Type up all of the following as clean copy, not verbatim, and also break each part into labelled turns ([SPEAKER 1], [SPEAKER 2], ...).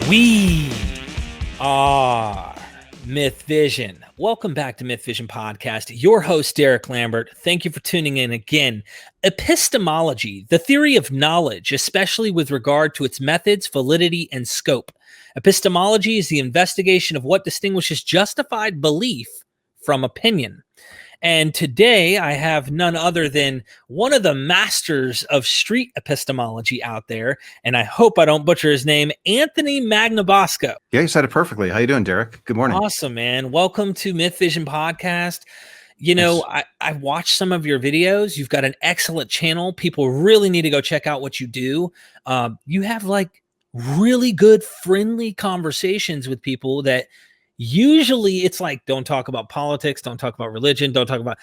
[SPEAKER 1] We are MythVision. Welcome back to MythVision Podcast. Your host, Derek Lambert. Thank you for tuning in again. Epistemology, the theory of knowledge, especially with regard to its methods, validity, and scope. Epistemology is the investigation of what distinguishes justified belief from opinion. And today I have none other than one of the masters of street epistemology out there, and I hope I don't butcher his name, Anthony Magnabosco.
[SPEAKER 2] Yeah, you said it perfectly. How you doing, Derek? Good morning.
[SPEAKER 1] Awesome, man. Welcome to MythVision Podcast. You know, I watched some of your videos. You've got an excellent channel. People really need to go check out what you do. You have like really good, friendly conversations with people that usually it's like, don't talk about politics, don't talk about religion, don't talk about,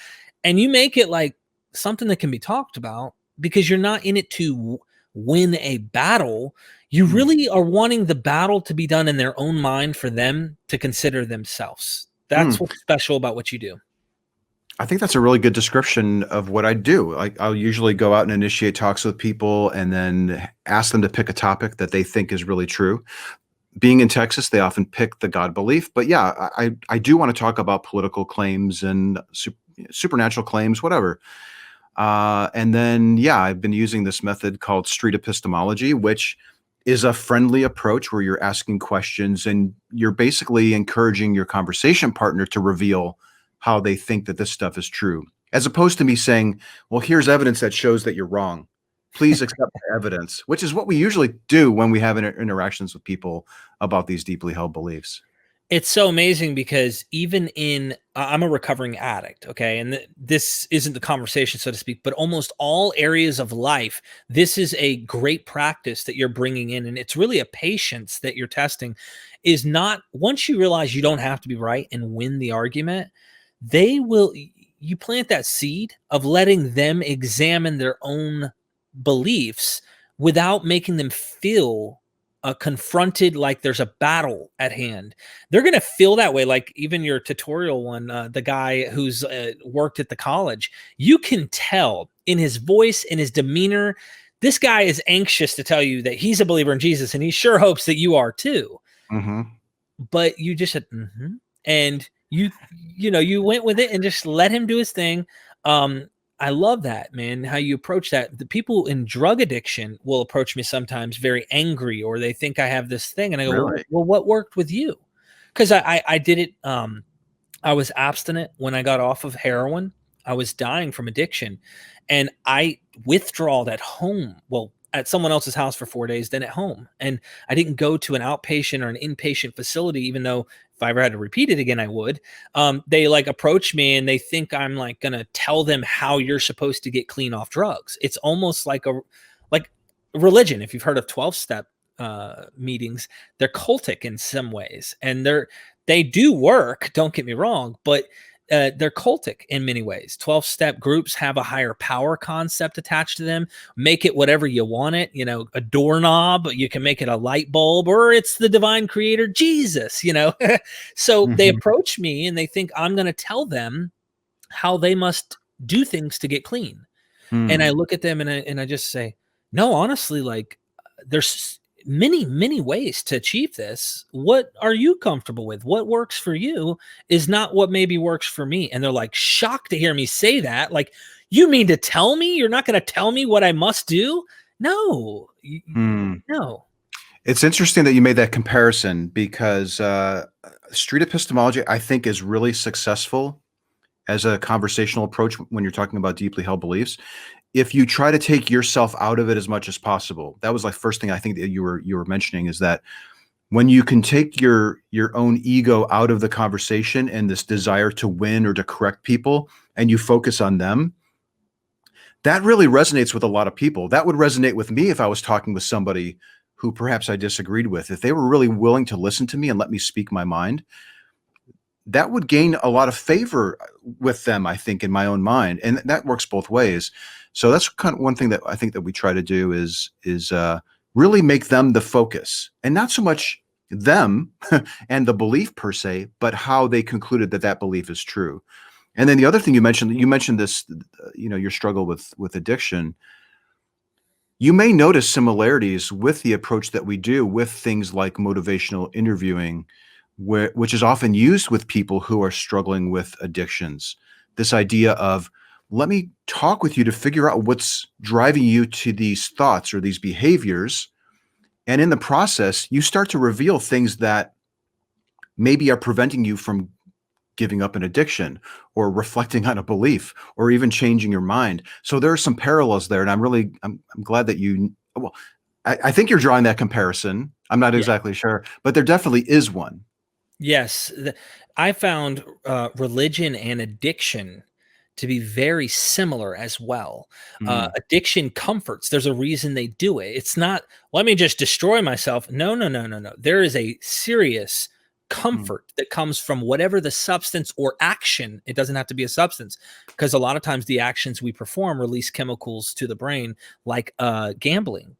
[SPEAKER 1] and you make it like something that can be talked about because you're not in it to win a battle. You really are wanting the battle to be done in their own mind for them to consider themselves. That's what's special about what you do.
[SPEAKER 2] I think that's a really good description of what I do. I'll usually go out and initiate talks with people and then ask them to pick a topic that they think is really true. Being in Texas, they often pick the God belief. But yeah, I do want to talk about political claims and supernatural claims, whatever. And then, yeah, I've been using this method called street epistemology, which is a friendly approach where you're asking questions and you're basically encouraging your conversation partner to reveal how they think that this stuff is true, as opposed to me saying, well, here's evidence that shows that you're wrong. Please accept the evidence, which is what we usually do when we have interactions with people about these deeply held beliefs.
[SPEAKER 1] It's so amazing because even I'm a recovering addict, okay? And this isn't the conversation, so to speak, but almost all areas of life, this is a great practice that you're bringing in. And it's really a patience that you're testing is not, once you realize you don't have to be right and win the argument, you plant that seed of letting them examine their own beliefs without making them feel confronted like there's a battle at hand. They're going to feel that way. Like even your tutorial one, the guy who's worked at the college, you can tell in his voice, in his demeanor, this guy is anxious to tell you that he's a believer in Jesus and he sure hopes that you are too. But you just said, and you went with it and just let him do his thing. I love that, man, how you approach that. The people in drug addiction will approach me sometimes very angry, or they think I have this thing. And I go,
[SPEAKER 2] Really?
[SPEAKER 1] well, what worked with you? Because I did it. I was abstinent when I got off of heroin. I was dying from addiction. And I withdrawed at home. Well, at someone else's house for 4 days, then at home. And I didn't go to an outpatient or an inpatient facility, even though if I ever had to repeat it again, I would. They like approach me and they think I'm like going to tell them how you're supposed to get clean off drugs. It's almost like religion. If you've heard of 12-step meetings, they're cultic in some ways, and they do work. Don't get me wrong, but they're cultic in many ways. 12-step groups have a higher power concept attached to them. Make it whatever you want it. A doorknob, you can make it a light bulb, or it's the divine creator, Jesus, So they approach me and they think I'm going to tell them how they must do things to get clean. And I look at them and I just say, no, honestly, like there's many ways to achieve this. What are you comfortable with? What works for you is not what maybe works for me. And they're like shocked to hear me say that. Like, you mean to tell me you're not going to tell me what I must do? No, no.
[SPEAKER 2] It's interesting that you made that comparison because street epistemology, I think, is really successful as a conversational approach when you're talking about deeply held beliefs. If you try to take yourself out of it as much as possible, that was like first thing I think that you were mentioning, is that when you can take your own ego out of the conversation and this desire to win or to correct people, and you focus on them, that really resonates with a lot of people. That would resonate with me if I was talking with somebody who perhaps I disagreed with. If they were really willing to listen to me and let me speak my mind, that would gain a lot of favor with them, I think, in my own mind. And that works both ways. So that's kind of one thing that I think that we try to do is really make them the focus, and not so much them and the belief per se, but how they concluded that belief is true. And then the other thing you mentioned this, your struggle with addiction. You may notice similarities with the approach that we do with things like motivational interviewing, which is often used with people who are struggling with addictions. This idea of, let me talk with you to figure out what's driving you to these thoughts or these behaviors. And in the process, you start to reveal things that maybe are preventing you from giving up an addiction or reflecting on a belief or even changing your mind. So there are some parallels there. And I'm glad that well, I think you're drawing that comparison. I'm not
[SPEAKER 1] Yeah.
[SPEAKER 2] exactly sure, but there definitely is one.
[SPEAKER 1] Yes. I found religion and addiction to be very similar as well.
[SPEAKER 2] Mm,
[SPEAKER 1] Addiction comforts. There's a reason they do it. It's not, let me just destroy myself. No, no, no, no, no. There is a serious
[SPEAKER 2] mm,
[SPEAKER 1] comfort that comes from whatever the substance or action. It doesn't have to be a substance, because a lot of times the actions we perform release chemicals to the brain, like gambling.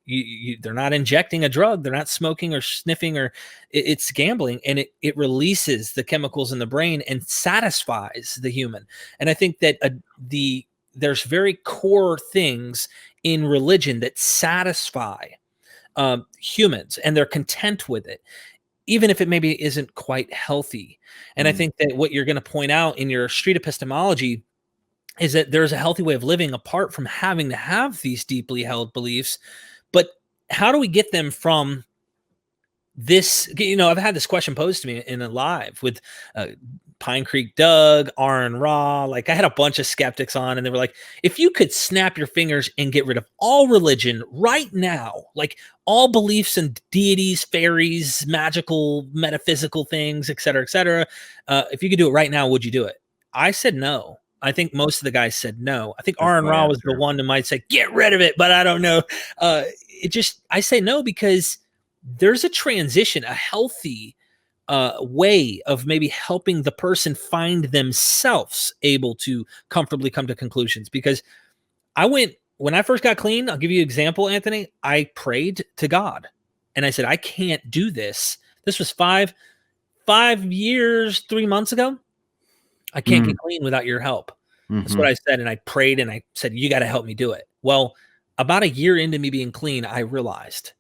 [SPEAKER 1] They're not injecting a drug. They're not smoking or sniffing, or it's gambling, and it releases the chemicals in the brain and satisfies the human. And I think that there's very core things in religion that satisfy humans, and they're content with it, even if it maybe isn't quite healthy. And I
[SPEAKER 2] mm.
[SPEAKER 1] think that what you're going to point out in your street epistemology is that there's a healthy way of living apart from having to have these deeply held beliefs. But how do we get them from this? I've had this question posed to me in a live with Pine Creek Doug, Aaron Raw. Like, I had a bunch of skeptics on, and they were like, if you could snap your fingers and get rid of all religion right now, like all beliefs in deities, fairies, magical, metaphysical things, et cetera, if you could do it right now, would you do it? I said no. I think most of the guys said no. I think
[SPEAKER 2] That's
[SPEAKER 1] Aaron
[SPEAKER 2] my
[SPEAKER 1] Raw was the
[SPEAKER 2] answer.
[SPEAKER 1] one that might say, get rid of it, but I don't know. I say no because there's a transition, a healthy way of maybe helping the person find themselves able to comfortably come to conclusions. Because when I first got clean, I'll give you an example, Anthony. I prayed to God and I said, I can't do this. This was 5 years, 3 months ago. I can't
[SPEAKER 2] Mm,
[SPEAKER 1] get clean without your help. That's what
[SPEAKER 2] mhm,
[SPEAKER 1] I said. And I prayed and I said, you got to help me do it. Well, about a year into me being clean, I realized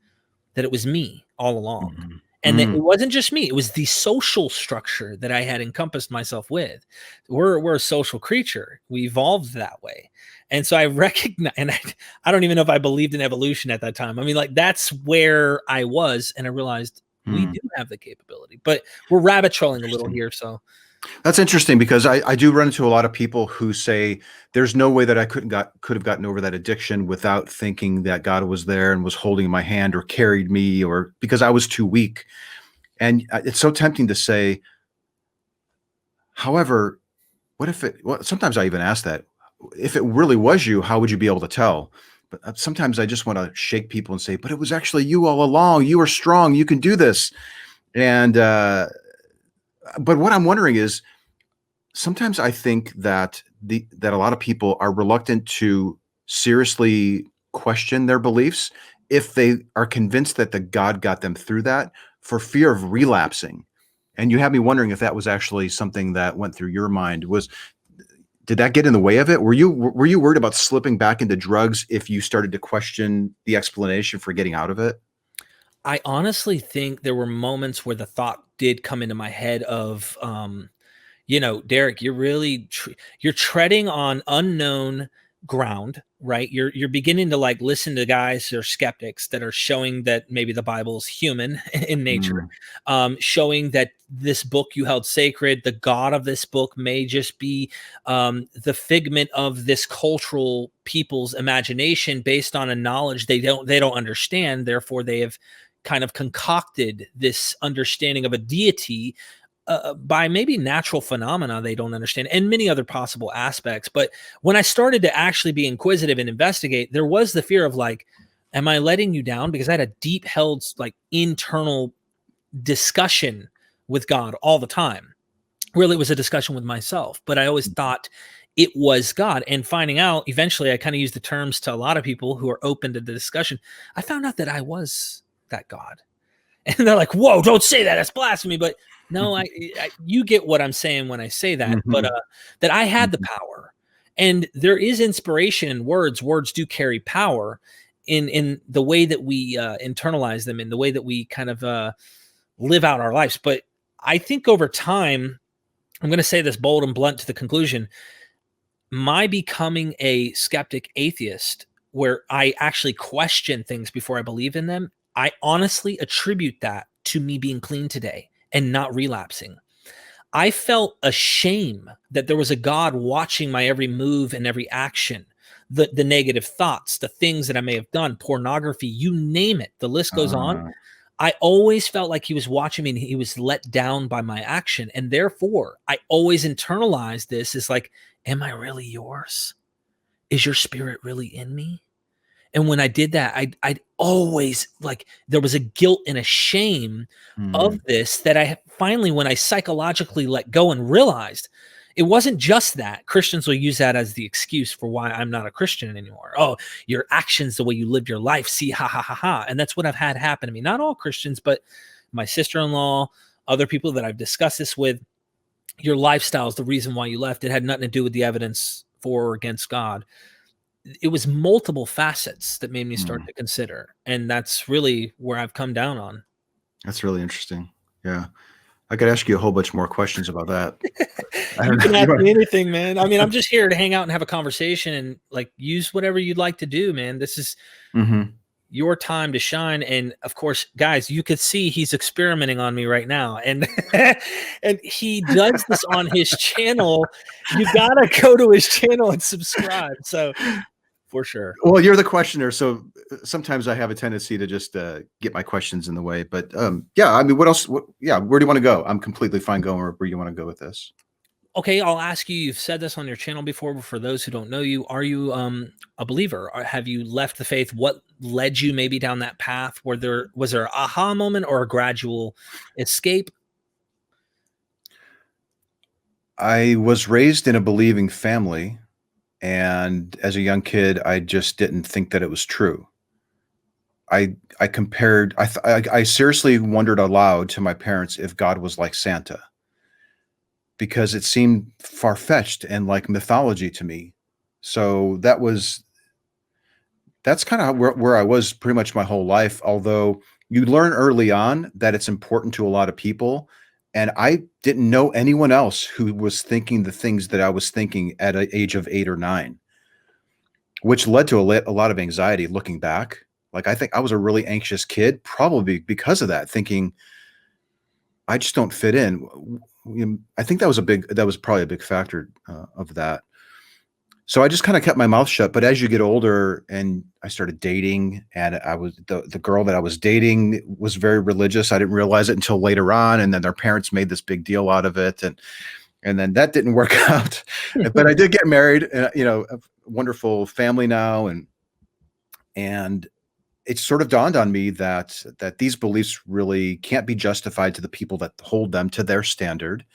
[SPEAKER 1] that it was me all along.
[SPEAKER 2] mhm,
[SPEAKER 1] And that it
[SPEAKER 2] mm.
[SPEAKER 1] wasn't just me, it was the social structure that I had encompassed myself with. We're a social creature. We evolved that way. And so I recognize, and I don't even know if I believed in evolution at that time. I mean, like, that's where I was, and I realized we
[SPEAKER 2] Mm.
[SPEAKER 1] do have the capability. But we're rabbit trolling a little
[SPEAKER 2] Interesting.
[SPEAKER 1] here. So
[SPEAKER 2] That's interesting because I do run into a lot of people who say there's no way that I could have gotten over that addiction without thinking that God was there and was holding my hand or carried me, or because I was too weak. And it's so tempting to say, however, what if it, well, sometimes I even ask that, if it really was you, how would you be able to tell? But sometimes I just want to shake people and say, but it was actually you all along. You are strong. You can do this. And, but what I'm wondering is, sometimes I think that that a lot of people are reluctant to seriously question their beliefs if they are convinced that the God got them through that, for fear of relapsing. And you have me wondering if that was actually something that went through your mind. Did that get in the way of it? Were you worried about slipping back into drugs if you started to question the explanation for getting out of it?
[SPEAKER 1] I honestly think there were moments where the thought did come into my head of, Derek, you're treading on unknown ground, right? You're beginning to like listen to guys or skeptics that are showing that maybe the Bible is human in nature,
[SPEAKER 2] Mm,
[SPEAKER 1] showing that this book you held sacred, the God of this book may just be the figment of this cultural people's imagination based on a knowledge they don't understand. Therefore, they have kind of concocted this understanding of a deity by maybe natural phenomena they don't understand, and many other possible aspects. But when I started to actually be inquisitive and investigate, there was the fear of like, am I letting you down? Because I had a deep held like internal discussion with God all the time. Really, it was a discussion with myself, but I always thought it was God. And finding out eventually, I kind of used the terms to a lot of people who are open to the discussion. I found out that I was that God. And they're like, whoa, don't say that. That's blasphemy. But no, you get what I'm saying when I say that, but
[SPEAKER 2] mhm,
[SPEAKER 1] that I had the
[SPEAKER 2] mhm,
[SPEAKER 1] power, and there is inspiration in words. Words do carry power. in the way that we internalize them, in the way that we kind of live out our lives. But I think over time, I'm going to say this bold and blunt to the conclusion, my becoming a skeptic atheist, where I actually question things before I believe in them, I honestly attribute that to me being clean today and not relapsing. I felt a shame that there was a God watching my every move and every action, the negative thoughts, the things that I may have done, pornography, you name it. The list goes on. I always felt like he was watching me and he was let down by my action. And therefore, I always internalized this as like, am I really yours? Is your spirit really in me? And when I did that, I'd always, like, there was a guilt and a shame of this that I finally, when I psychologically let go and realized it wasn't just that. Christians will use that as the excuse for why I'm not a Christian anymore. Oh, your actions, the way you lived your life, see, ha, ha, ha, ha. And that's what I've had happen to me. Not all Christians, but my sister-in-law, other people that I've discussed this with. Your lifestyle is the reason why you left. It had nothing to do with the evidence for or against God. It was multiple facets that made me start to consider. And that's really where I've come down on.
[SPEAKER 2] That's really interesting. Yeah. I could ask you a whole bunch more questions about that.
[SPEAKER 1] You can ask me anything, man. I mean, I'm just here to hang out and have a conversation and like use whatever you'd like to do, man. This is your time to shine. And of course, guys, you could see he's experimenting on me right now. And and he does this on his channel. You gotta go to his channel and subscribe. So for sure.
[SPEAKER 2] Well, you're the questioner, so sometimes I have a tendency to just get my questions in the way. But yeah, I mean, what else? Where do you want to go? I'm completely fine going where you want to go with this.
[SPEAKER 1] Okay, I'll ask you. You've said this on your channel before, but for those who don't know you, are you a believer? Or have you left the faith? What led you maybe down that path? Was there an aha moment or a gradual escape?
[SPEAKER 2] I was raised in a believing family. And as a young kid, I just didn't think that it was true. I compared, I seriously wondered aloud to my parents if God was like Santa, because it seemed far-fetched and like mythology to me. So that's kind of where I was pretty much my whole life. Although you learn early on that it's important to a lot of people. And I didn't know anyone else who was thinking the things that I was thinking at an age of 8 or 9, which led to a lot of anxiety looking back. Like, I think I was a really anxious kid, probably because of that, thinking I just don't fit in. I think that was probably a big factor of that. So I just kind of kept my mouth shut. But as you get older and I started dating, and the girl that I was dating was very religious. I didn't realize it until later on. And then their parents made this big deal out of it. And then that didn't work out. But I did get married, a wonderful family now. And it sort of dawned on me that these beliefs really can't be justified to the people that hold them to their standard.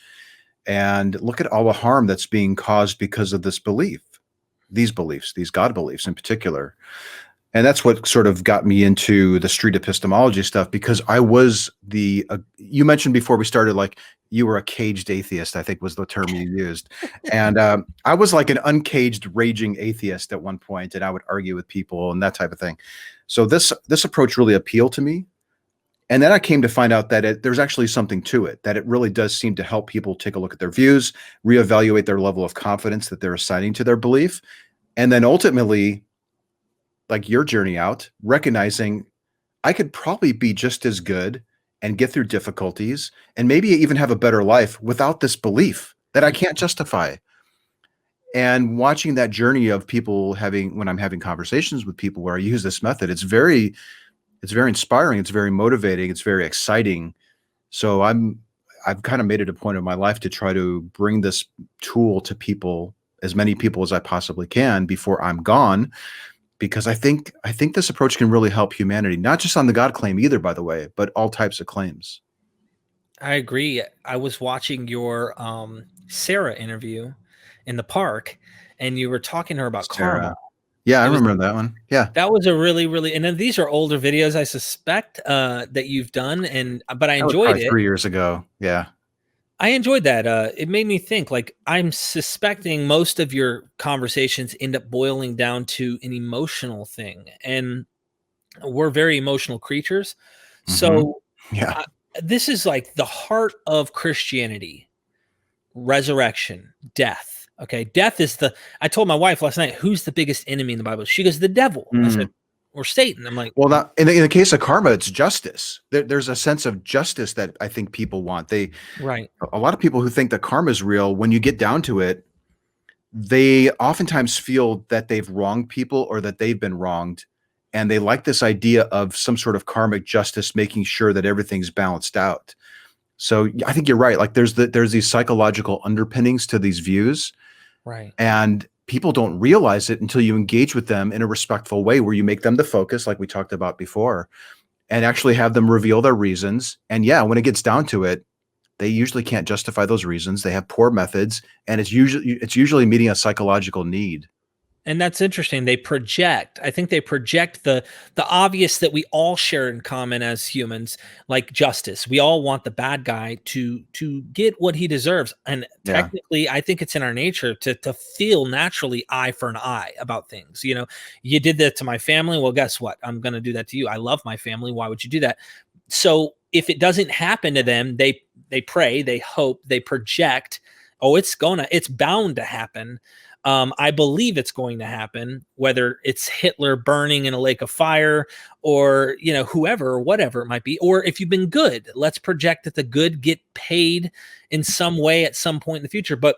[SPEAKER 2] And look at all the harm that's being caused because of this belief. These beliefs, these God beliefs in particular. And that's what sort of got me into the street epistemology stuff, because I was you mentioned before we started, like, you were a caged atheist, I think was the term you used. And I was like an uncaged, raging atheist at one point, and I would argue with people and that type of thing. So this approach really appealed to me. And then I came to find out that there's actually something to it, that it really does seem to help people take a look at their views, reevaluate their level of confidence that they're assigning to their belief. And then ultimately, like your journey out, recognizing I could probably be just as good and get through difficulties and maybe even have a better life without this belief that I can't justify. And watching that journey of people when I'm having conversations with people where I use this method, it's very inspiring. It's very motivating. It's very exciting. So I've kind of made it a point of my life to try to bring this tool to people, as many people as I possibly can before I'm gone, because I think this approach can really help humanity, not just on the God claim either, by the way, but all types of claims.
[SPEAKER 1] I agree. I was watching your Sarah interview in the park, and you were talking to her about karma.
[SPEAKER 2] Yeah, I remember that one. Yeah.
[SPEAKER 1] That was a really, really, and then these are older videos, I suspect, that you've done, but I enjoyed it.
[SPEAKER 2] 3 years ago. Yeah.
[SPEAKER 1] I enjoyed that. It made me think, like, I'm suspecting most of your conversations end up boiling down to an emotional thing. And We're very emotional creatures.
[SPEAKER 2] Mhm.
[SPEAKER 1] So
[SPEAKER 2] Yeah.
[SPEAKER 1] uh, this is like the heart of Christianity: resurrection, death. Okay, death is the. I told my wife last night, who's the biggest enemy in the Bible? She goes, the devil. I said,
[SPEAKER 2] Mm.
[SPEAKER 1] or Satan. I'm like,
[SPEAKER 2] Well, now, in the case of karma, it's justice. There's a sense of justice that I think people want.
[SPEAKER 1] right,
[SPEAKER 2] A lot of people who think that karma is real, when you get down to it, they oftentimes feel that they've wronged people or that they've been wronged, and they like this idea of some sort of karmic justice, making sure that everything's balanced out. So I think you're right. Like there's these psychological underpinnings to these views,
[SPEAKER 1] right.
[SPEAKER 2] and people don't realize it until you engage with them in a respectful way where you make them the focus, like we talked about before, and actually have them reveal their reasons. And yeah, when it gets down to it, they usually can't justify those reasons. They have poor methods, and it's usually meeting a psychological need.
[SPEAKER 1] And that's interesting. They project. I think they project the obvious that we all share in common as humans, like justice. We all want the bad guy to get what he deserves. And
[SPEAKER 2] Yeah.
[SPEAKER 1] technically, I think it's in our nature to feel naturally eye for an eye about things. You know, you did that to my family. Well, guess what? I'm going to do that to you. I love my family. Why would you do that? So if it doesn't happen to them, they pray, they hope, they project. Oh, it's bound to happen. I believe it's going to happen, whether it's Hitler burning in a lake of fire, or whoever or whatever it might be. Or if you've been good, let's project that the good get paid in some way at some point in the future. But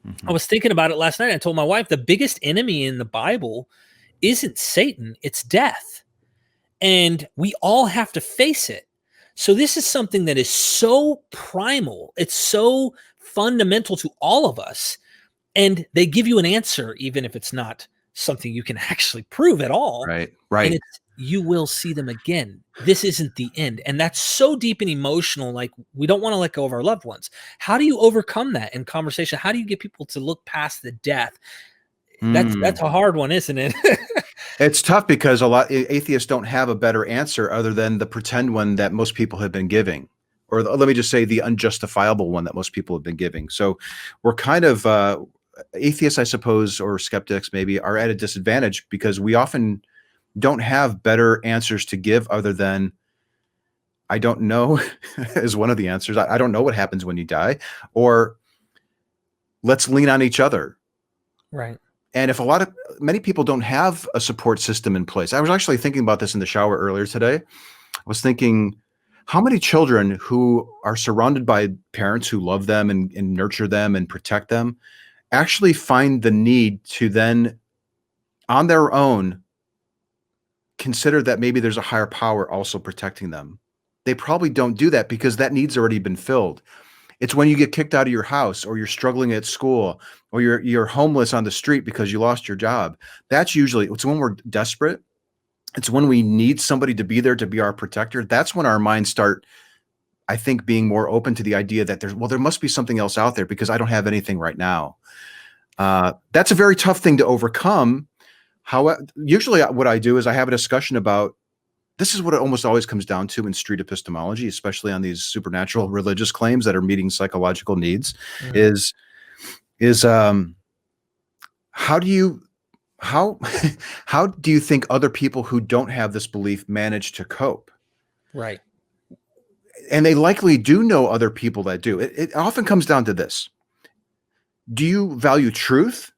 [SPEAKER 1] I
[SPEAKER 2] Mhm.
[SPEAKER 1] was thinking about it last night. I told my wife the biggest enemy in the Bible isn't Satan, it's death. And we all have to face it. So this is something that is so primal. It's so fundamental to all of us, and they give you an answer even if it's not something you can actually prove at all.
[SPEAKER 2] Right.
[SPEAKER 1] And
[SPEAKER 2] Right.
[SPEAKER 1] it's, you will see them again. This isn't the end. And that's so deep and emotional. Like, we don't want to let go of our loved ones. How do you overcome that in conversation? How do you get people to look past the death? That's
[SPEAKER 2] Mm.
[SPEAKER 1] a hard one, isn't it?
[SPEAKER 2] It's tough because a lot atheists don't have a better answer other than the pretend one that most people have been giving, or let me just say the unjustifiable one that most people have been giving. So we're kind of atheists, I suppose, or skeptics maybe, are at a disadvantage because we often don't have better answers to give other than I don't know is one of the answers. I don't know what happens when you die, or let's lean on each other.
[SPEAKER 1] Right.
[SPEAKER 2] And if many people don't have a support system in place. I was actually thinking about this in the shower earlier today. I was thinking, how many children who are surrounded by parents who love them and nurture them and protect them actually find the need to then, on their own, consider that maybe there's a higher power also protecting them. They probably don't do that because that need's already been filled. It's when you get kicked out of your house, or you're struggling at school, or you're homeless on the street because you lost your job. It's when we're desperate. It's when we need somebody to be there to be our protector. That's when our minds start, I think, being more open to the idea that there must be something else out there because I don't have anything right now. That's a very tough thing to overcome. Usually what I do is I have a discussion about, this is what it almost always comes down to in street epistemology, especially on these supernatural religious claims that are meeting psychological needs,
[SPEAKER 1] Mhm.
[SPEAKER 2] is how do you how how do you think other people who don't have this belief manage to cope?
[SPEAKER 1] Right.
[SPEAKER 2] And they likely do know other people that do. It often comes down to this: do you value truth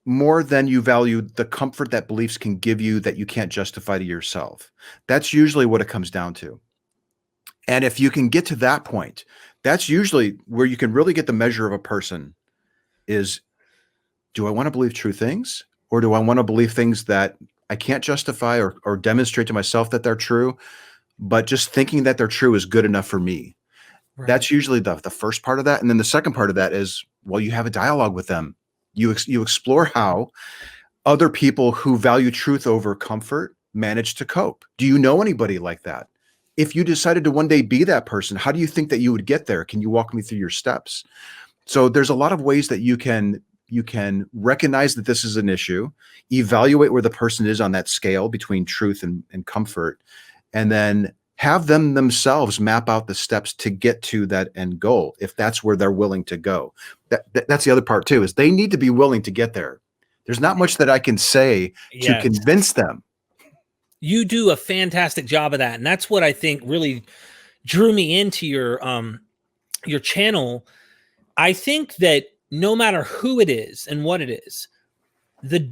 [SPEAKER 2] more than you value the comfort that beliefs can give you that you can't justify to yourself? That's usually what it comes down to. And if you can get to that point, that's usually where you can really get the measure of a person is, do I want to believe true things, or do I want to believe things that I can't justify or demonstrate to myself that they're true, but just thinking that they're true is good enough for me?
[SPEAKER 1] Right.
[SPEAKER 2] That's usually the first part of that. And then the second part of that is, well, you have a dialogue with them. You explore how other people who value truth over comfort manage to cope. Do you know anybody like that? If you decided to one day be that person, how do you think that you would get there? Can you walk me through your steps? So there's a lot of ways that you can recognize that this is an issue, evaluate where the person is on that scale between truth and comfort, and then have them themselves map out the steps to get to that end goal if that's where they're willing to go. That's the other part too, is they need to be willing to get there. There's not much that I can say to
[SPEAKER 1] Yes.
[SPEAKER 2] convince them.
[SPEAKER 1] You do a fantastic job of that. And that's what I think really drew me into your channel. I think that no matter who it is and what it is, the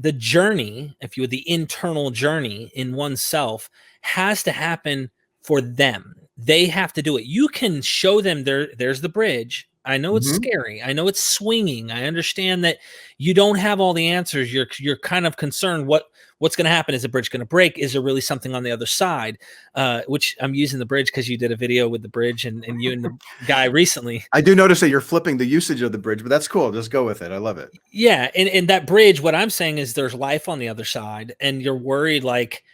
[SPEAKER 1] the journey, if you would, the internal journey in oneself has to happen for them. They have to do it. You can show them there's the bridge. I know it's
[SPEAKER 2] Mhm.
[SPEAKER 1] scary. I know it's swinging. I understand that you don't have all the answers. You're kind of concerned what's going to happen. Is the bridge going to break? Is there really something on the other side? Which I'm using the bridge because you did a video with the bridge and you and the guy recently.
[SPEAKER 2] I do notice that you're flipping the usage of the bridge, but that's cool. Just go with it. I love it.
[SPEAKER 1] Yeah, and that bridge, what I'm saying is there's life on the other side, and you're worried like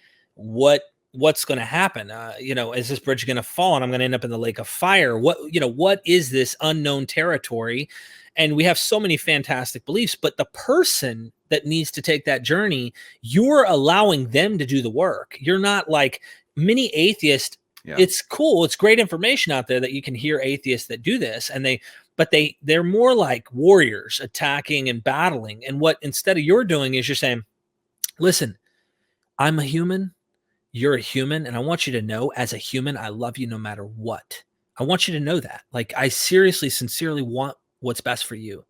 [SPEAKER 1] what's going to happen? Is this bridge going to fall and I'm going to end up in the lake of fire? What is this unknown territory? And we have so many fantastic beliefs, but the person that needs to take that journey, you're allowing them to do the work. You're not like many atheists.
[SPEAKER 2] Yeah.
[SPEAKER 1] It's cool. It's great information out there that you can hear atheists that do this, and they're more like warriors attacking and battling. And what instead of you're doing is you're saying, listen, I'm a human, you're a human, and I want you to know as a human, I love you no matter what. I want you to know that. Like, I seriously, sincerely want what's best for you.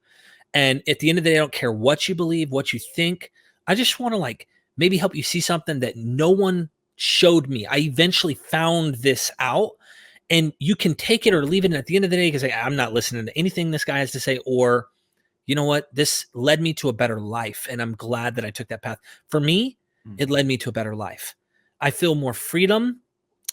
[SPEAKER 1] And at the end of the day, I don't care what you believe, what you think. I just want to like maybe help you see something that no one showed me. I eventually found this out, and you can take it or leave it. And at the end of the day, you can say, I'm not listening to anything this guy has to say, or you know what? This led me to a better life, and I'm glad that I took that path. For me, it led me to a better life. I feel more freedom.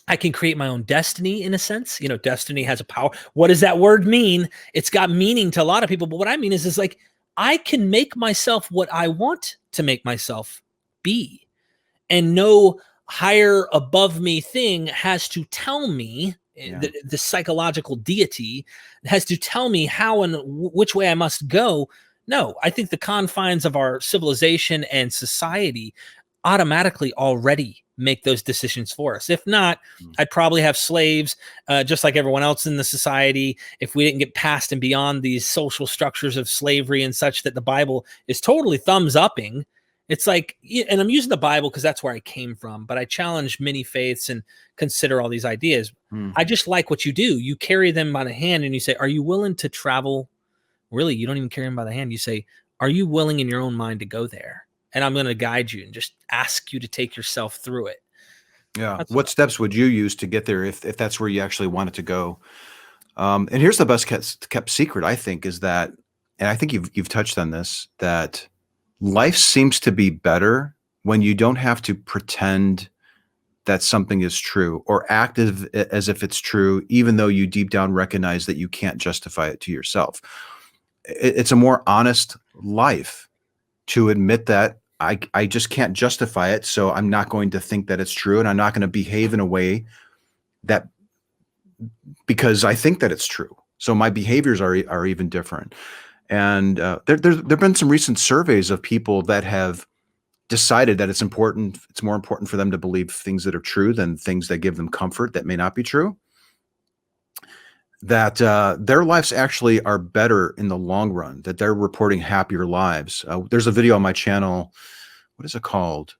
[SPEAKER 1] I can create my own destiny in a sense. Destiny has a power. What does that word mean? It's got meaning to a lot of people. But what I mean is like, I can make myself what I want to make myself be. And no higher above me thing has to tell me, the psychological deity has to tell me how and which way I must go. No, I think the confines of our civilization and society automatically already make those decisions for us. If not, I'd probably have slaves, just like everyone else in the society, if we didn't get past and beyond these social structures of slavery and such that the Bible is totally thumbs upping. It's like, and I'm using the Bible because that's where I came from, but I challenge many faiths and consider all these ideas. I just like what you do. You carry them by the hand and you say, are you willing to travel? Really, you don't even carry them by the hand. You say, are you willing in your own mind to go there? And I'm going to guide you and just ask you to take yourself through it.
[SPEAKER 2] Yeah. What steps would you use to get there if that's where you actually wanted to go? And here's the best kept secret, I think, is that, and I think you've touched on this, that life seems to be better when you don't have to pretend that something is true or act as if it's true, even though you deep down recognize that you can't justify it to yourself. It's a more honest life to admit that I just can't justify it, so I'm not going to think that it's true, and I'm not going to behave in a way that because I think that it's true. So my behaviors are even different. And there've been some recent surveys of people that have decided that it's more important for them to believe things that are true than things that give them comfort that may not be true. That their lives actually are better in the long run, that they're reporting happier lives. There's a video on my channel. What is it called?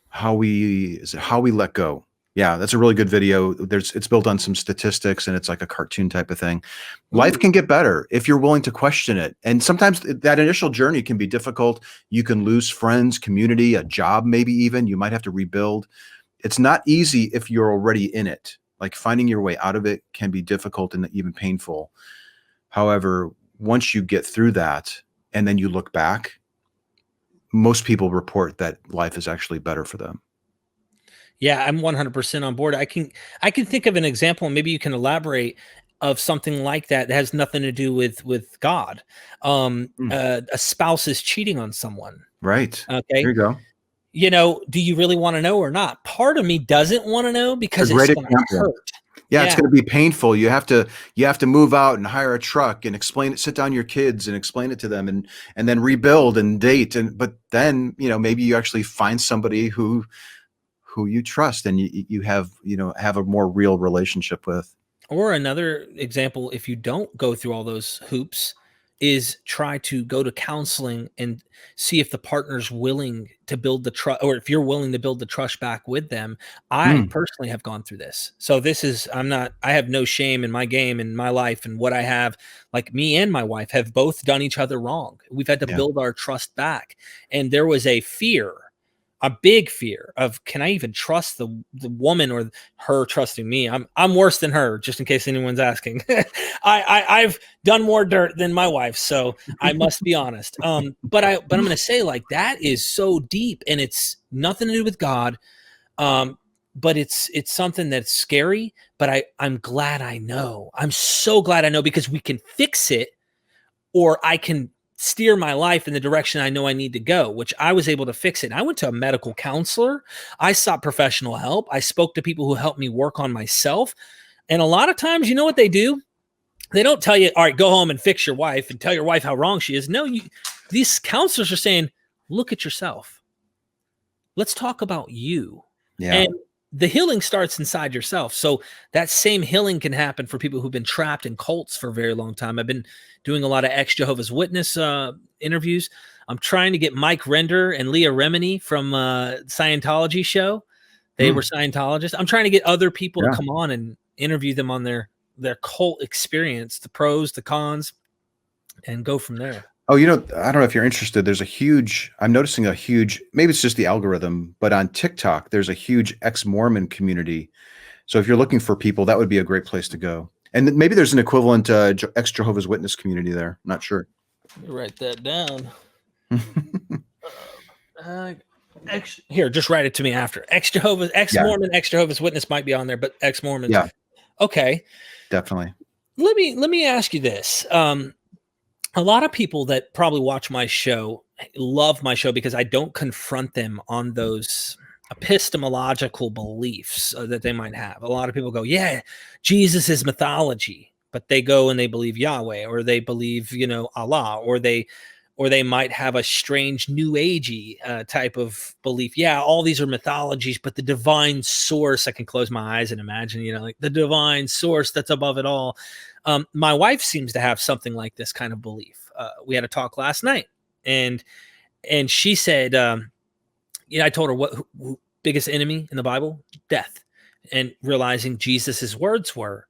[SPEAKER 2] How we let go. Yeah, that's a really good video. It's built on some statistics and it's like a cartoon type of thing. Life can get better if you're willing to question it. And sometimes that initial journey can be difficult. You can lose friends, community, a job, maybe even. You might have to rebuild. It's not easy if you're already in it. Like finding your way out of it can be difficult and even painful. However, once you get through that and then you look back, most people report that life is actually better for them.
[SPEAKER 1] Yeah, I'm 100% on board. I can think of an example, and maybe you can elaborate, of something like that has nothing to do with God. A spouse is cheating on someone.
[SPEAKER 2] Right.
[SPEAKER 1] Okay.
[SPEAKER 2] There you go.
[SPEAKER 1] Do you really want to know or not? Part of me doesn't want to know because it's going to hurt.
[SPEAKER 2] Yeah, it's going to be painful. You have to move out and hire a truck and explain it, sit down your kids and explain it to them and then rebuild and date. But then, maybe you actually find somebody who you trust and you have a more real relationship with.
[SPEAKER 1] Or another example, if you don't go through all those hoops, is try to go to counseling and see if the partner's willing to build the trust, or if you're willing to build the trust back with them. I
[SPEAKER 2] Mm,
[SPEAKER 1] personally have gone through this. So this is, I have no shame in my game, in my life, and what I have. Like, me and my wife have both done each other wrong. We've had to
[SPEAKER 2] yeah.
[SPEAKER 1] build our trust back. And there was a fear, a big fear of, can I even trust the woman, or her trusting me? I'm worse than her, just in case anyone's asking. I've done more dirt than my wife, so I must be honest. But I'm going to say, like, that is so deep, and it's nothing to do with God. But it's something that's scary, but I'm glad I know. I'm so glad I know, because we can fix it, or I can steer my life in the direction I know I need to go, which I was able to fix it. I went to a medical counselor. I sought professional help. I spoke to people who helped me work on myself. And a lot of times, you know what they do? They don't tell you, all right, go home and fix your wife and tell your wife how wrong she is. No, these counselors are saying, look at yourself. Let's talk about you.
[SPEAKER 2] Yeah.
[SPEAKER 1] And the healing starts inside yourself. So that same healing can happen for people who've been trapped in cults for a very long time. I've been doing a lot of ex-Jehovah's Witness interviews. I'm trying to get Mike Render and Leah Remini from Scientology show. They were Scientologists. I'm trying to get other people to come on and interview them on their cult experience, the pros, the cons, and go from there.
[SPEAKER 2] Oh, I don't know if you're interested. I'm noticing a huge, maybe it's just the algorithm, but on TikTok, there's a huge ex-Mormon community. So if you're looking for people, that would be a great place to go. And maybe there's an equivalent ex-Jehovah's Witness community there. I'm not sure.
[SPEAKER 1] Let me write that down. Here, just write it to me after. Ex-Mormon, ex-Jehovah's Witness might be on there, but ex-Mormon.
[SPEAKER 2] Yeah.
[SPEAKER 1] Okay.
[SPEAKER 2] Definitely.
[SPEAKER 1] Let me ask you this. A lot of people that probably watch my show love my show because I don't confront them on those epistemological beliefs that they might have. A lot of people go, yeah, Jesus is mythology, but they go and they believe Yahweh, or they believe, Allah, or they might have a strange new agey type of belief. Yeah, all these are mythologies, but the divine source, I can close my eyes and imagine, like the divine source that's above it all. My wife seems to have something like this kind of belief. We had a talk last night, and she said, I told her what biggest enemy in the Bible, death, and realizing Jesus's words were,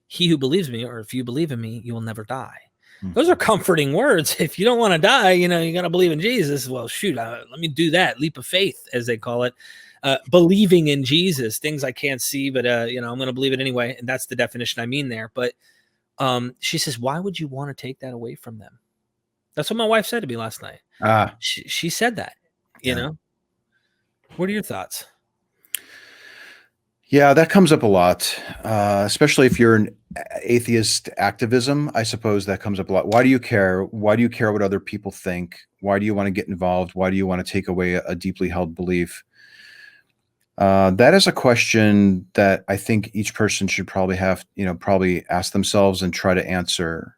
[SPEAKER 1] "He who believes me, or if you believe in me, you will never die." Those are comforting words. If you don't want to die, you got to believe in Jesus. Well, shoot, let me do that. Leap of faith, as they call it. Believing in Jesus, things I can't see, but, I'm going to believe it anyway. And that's the definition I mean there. But she says, why would you want to take that away from them? That's what my wife said to me last night. She said that, you know. What are your thoughts?
[SPEAKER 2] Yeah, that comes up a lot, especially if you're an atheist activism. I suppose that comes up a lot. Why do you care? Why do you care what other people think? Why do you want to get involved? Why do you want to take away a deeply held belief? That is a question that I think each person should probably probably ask themselves and try to answer.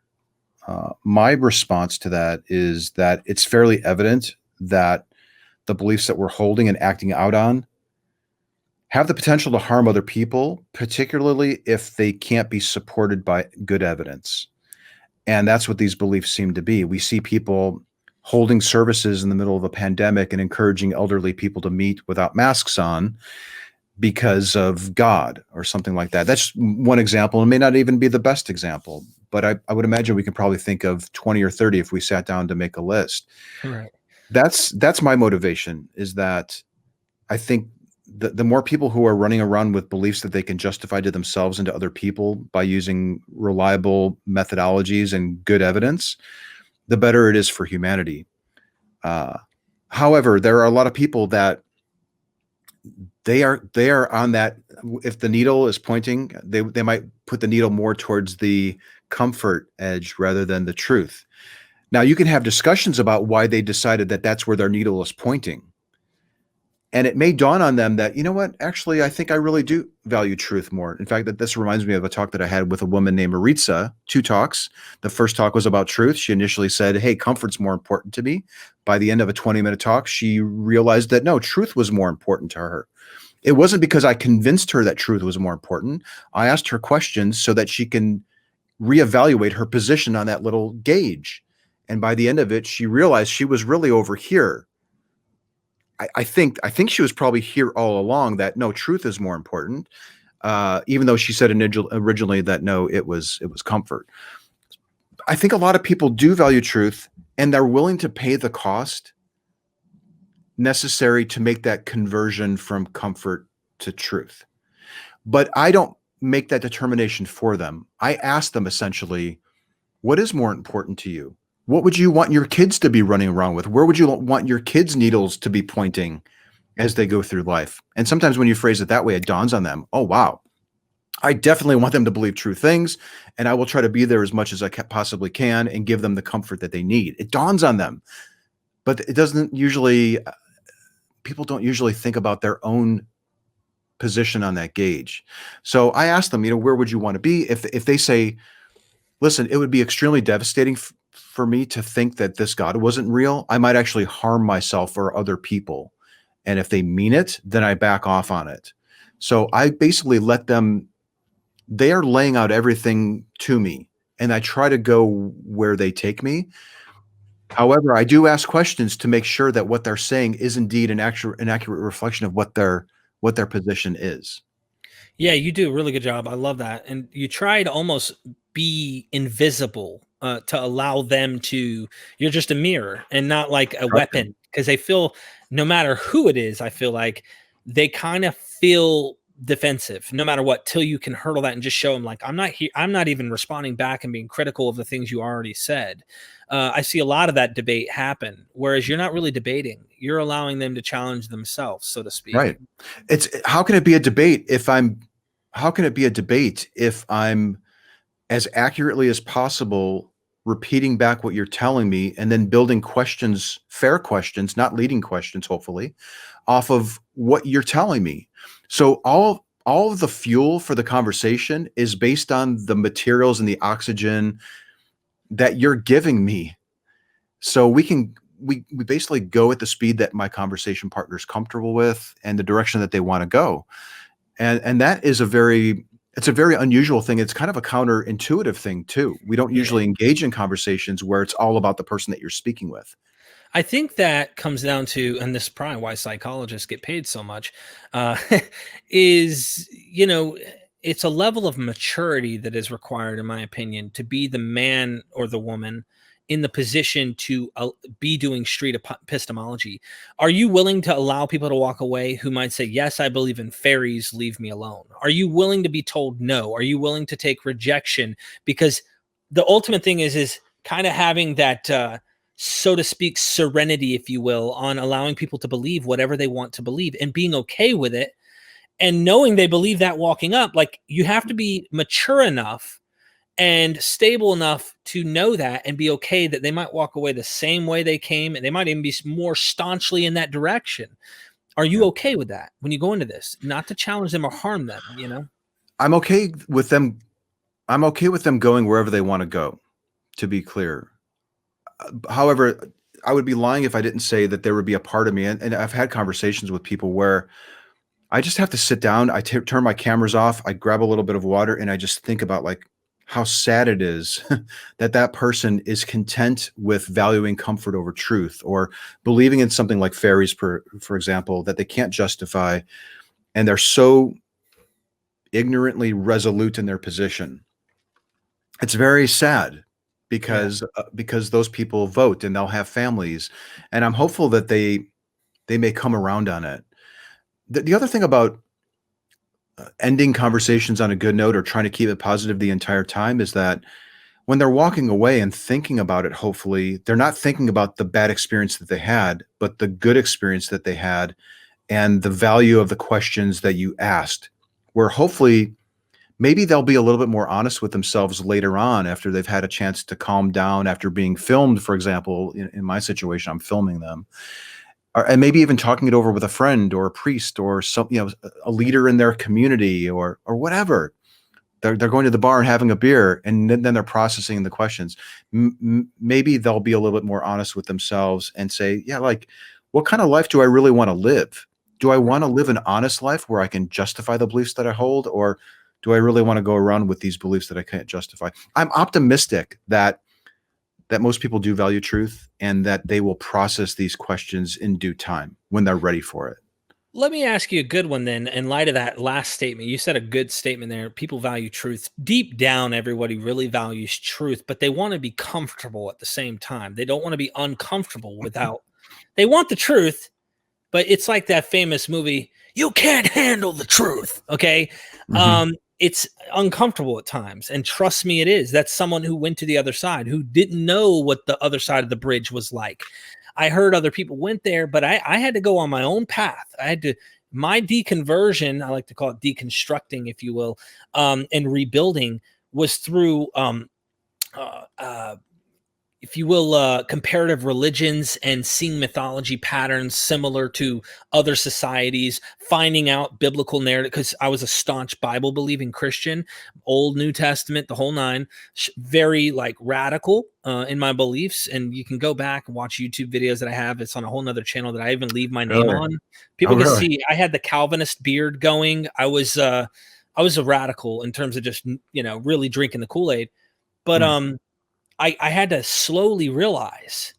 [SPEAKER 2] My response to that is that it's fairly evident that the beliefs that we're holding and acting out on have the potential to harm other people, particularly if they can't be supported by good evidence. And that's what these beliefs seem to be. We see people holding services in the middle of a pandemic and encouraging elderly people to meet without masks on because of God or something like that. That's one example, and may not even be the best example, but I would imagine we could probably think of 20 or 30 if we sat down to make a list.
[SPEAKER 1] Right.
[SPEAKER 2] That's my motivation, is that I think the more people who are running around with beliefs that they can justify to themselves and to other people by using reliable methodologies and good evidence, the better it is for humanity. However, there are a lot of people that they are on that. If the needle is pointing, they might put the needle more towards the comfort edge rather than the truth. Now, you can have discussions about why they decided that that's where their needle is pointing. And it may dawn on them that, you know what, actually, I think I really do value truth more. In fact, this reminds me of a talk that I had with a woman named Maritza, 2 talks. The first talk was about truth. She initially said, hey, comfort's more important to me. By the end of a 20-minute talk, she realized that no, truth was more important to her. It wasn't because I convinced her that truth was more important. I asked her questions so that she can reevaluate her position on that little gauge. And by the end of it, she realized she was really over here. I think she was probably here all along, that no, truth is more important. Even though she said originally that no, it was comfort. I think a lot of people do value truth, and they're willing to pay the cost necessary to make that conversion from comfort to truth. But I don't make that determination for them. I ask them essentially, what is more important to you? What would you want your kids to be running around with? Where would you want your kids' needles to be pointing as they go through life? And sometimes when you phrase it that way, it dawns on them, oh, wow, I definitely want them to believe true things, and I will try to be there as much as I possibly can and give them the comfort that they need. It dawns on them, but it doesn't usually, people don't usually think about their own position on that gauge. So I ask them, where would you want to be? If they say, listen, it would be extremely devastating for me to think that this God wasn't real, I might actually harm myself or other people. And if they mean it, then I back off on it. So I basically let them, they are laying out everything to me, and I try to go where they take me. However, I do ask questions to make sure that what they're saying is indeed an accurate reflection of what their position is.
[SPEAKER 1] Yeah, you do a really good job. I love that. And you try to almost be invisible to allow them to, you're just a mirror and not like a weapon, because they feel, no matter who it is, I feel like they kind of feel defensive no matter what, till you can hurdle that and just show them like, I'm not here. I'm not even responding back and being critical of the things you already said. I see a lot of that debate happen, whereas you're not really debating. You're allowing them to challenge themselves, so to speak.
[SPEAKER 2] Right. How can it be a debate if I'm as accurately as possible repeating back what you're telling me, and then building questions, fair questions, not leading questions, hopefully, off of what you're telling me. So all of the fuel for the conversation is based on the materials and the oxygen that you're giving me. So we basically go at the speed that my conversation partner is comfortable with and the direction that they want to go. And that is it's a very unusual thing. It's kind of a counterintuitive thing too. We don't usually engage in conversations where it's all about the person that you're speaking with.
[SPEAKER 1] I think that comes down to, and this is probably why psychologists get paid so much, is, it's a level of maturity that is required, in my opinion, to be the man or the woman in the position to be doing street epistemology. Are you willing to allow people to walk away who might say, yes, I believe in fairies, leave me alone? Are you willing to be told no? Are you willing to take rejection? Because the ultimate thing is kind of having that, so to speak, serenity, if you will, on allowing people to believe whatever they want to believe and being okay with it, and knowing they believe that walking up. Like, you have to be mature enough and stable enough to know that and be okay that they might walk away the same way they came, and they might even be more staunchly in that direction. Are you okay with that when you go into this? Not to challenge them or harm them,
[SPEAKER 2] I'm okay with them. I'm okay with them going wherever they want to go, to be clear. However, I would be lying if I didn't say that there would be a part of me, and I've had conversations with people where I just have to sit down, I turn my cameras off, I grab a little bit of water, and I just think about like how sad it is that that person is content with valuing comfort over truth, or believing in something like fairies, for example, that they can't justify, and they're so ignorantly resolute in their position. It's very sad because those people vote and they'll have families, and I'm hopeful that they may come around on it. The other thing about ending conversations on a good note or trying to keep it positive the entire time is that when they're walking away and thinking about it, hopefully they're not thinking about the bad experience that they had, but the good experience that they had and the value of the questions that you asked, where hopefully maybe they'll be a little bit more honest with themselves later on after they've had a chance to calm down after being filmed. For example, in my situation, I'm filming them. And maybe even talking it over with a friend or a priest or some, a leader in their community or whatever. They're going to the bar and having a beer, and then they're processing the questions. Maybe they'll be a little bit more honest with themselves and say, yeah, like, what kind of life do I really want to live? Do I want to live an honest life where I can justify the beliefs that I hold, or do I really want to go around with these beliefs that I can't justify? I'm optimistic that that most people do value truth, and that they will process these questions in due time when they're ready for it.
[SPEAKER 1] Let me ask you a good one then. In light of that last statement, you said a good statement there. People value truth. Deep down, everybody really values truth, but they want to be comfortable at the same time. They don't want to be uncomfortable without, they want the truth, but it's like that famous movie, You Can't Handle the Truth. Okay. It's uncomfortable at times. And trust me, it is. That's someone who went to the other side, who didn't know what the other side of the bridge was like. I heard other people went there, but I had to go on my own path. I had to, my deconversion, I like to call it deconstructing, if you will, and rebuilding was through, if you will, comparative religions and seeing mythology patterns similar to other societies, finding out biblical narrative, because I was a staunch Bible believing Christian, Old, New Testament, the whole nine, very like radical in my beliefs. And you can go back and watch YouTube videos that I have. It's on a whole nother channel that I even leave my name on. People can see I had the Calvinist beard going. I was a radical in terms of just, really drinking the Kool-Aid. But I had to slowly realize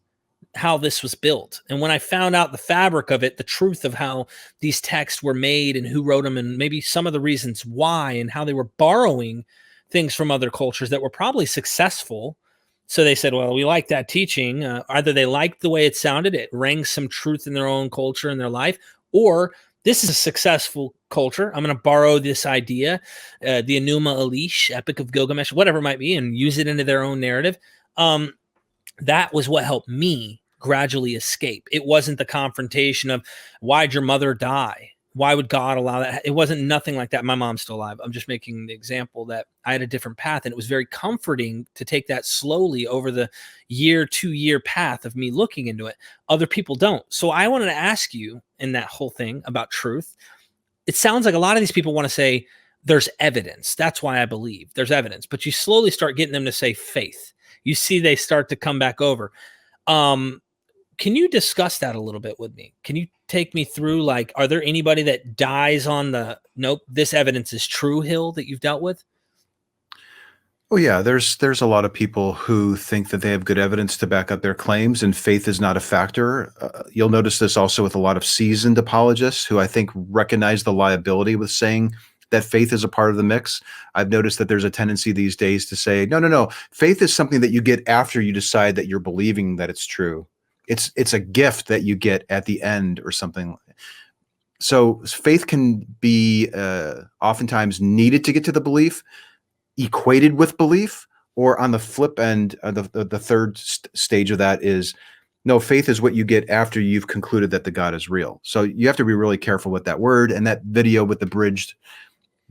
[SPEAKER 1] how this was built. And when I found out the fabric of it, the truth of how these texts were made and who wrote them, and maybe some of the reasons why, and how they were borrowing things from other cultures that were probably successful. So they said, well, we like that teaching. Either they liked the way it sounded, it rang some truth in their own culture and their life, or this is a successful culture. I'm going to borrow this idea, the Enuma Elish, Epic of Gilgamesh, whatever it might be, and use it into their own narrative. That was what helped me gradually escape. It wasn't the confrontation of, why'd your mother die? Why would God allow that? It wasn't nothing like that. My mom's still alive. I'm just making the example that I had a different path, and it was very comforting to take that slowly over the 2-year path of me looking into it. Other people don't. So I wanted to ask you in that whole thing about truth. It sounds like a lot of these people want to say there's evidence. That's why I believe there's evidence, but you slowly start getting them to say faith. You see, they start to come back over. Can you discuss that a little bit with me? Can you take me through, like, are there anybody that dies on the, nope, this evidence is true hill that you've dealt with?
[SPEAKER 2] Oh yeah, there's a lot of people who think that they have good evidence to back up their claims, and faith is not a factor. You'll notice this also with a lot of seasoned apologists who I think recognize the liability with saying that faith is a part of the mix. I've noticed that there's a tendency these days to say, no, faith is something that you get after you decide that you're believing that it's true. It's a gift that you get at the end or something. So faith can be oftentimes needed to get to the belief, equated with belief, or on the flip end, the third stage of that is, no, faith is what you get after you've concluded that the God is real. So you have to be really careful with that word, and that video with the bridged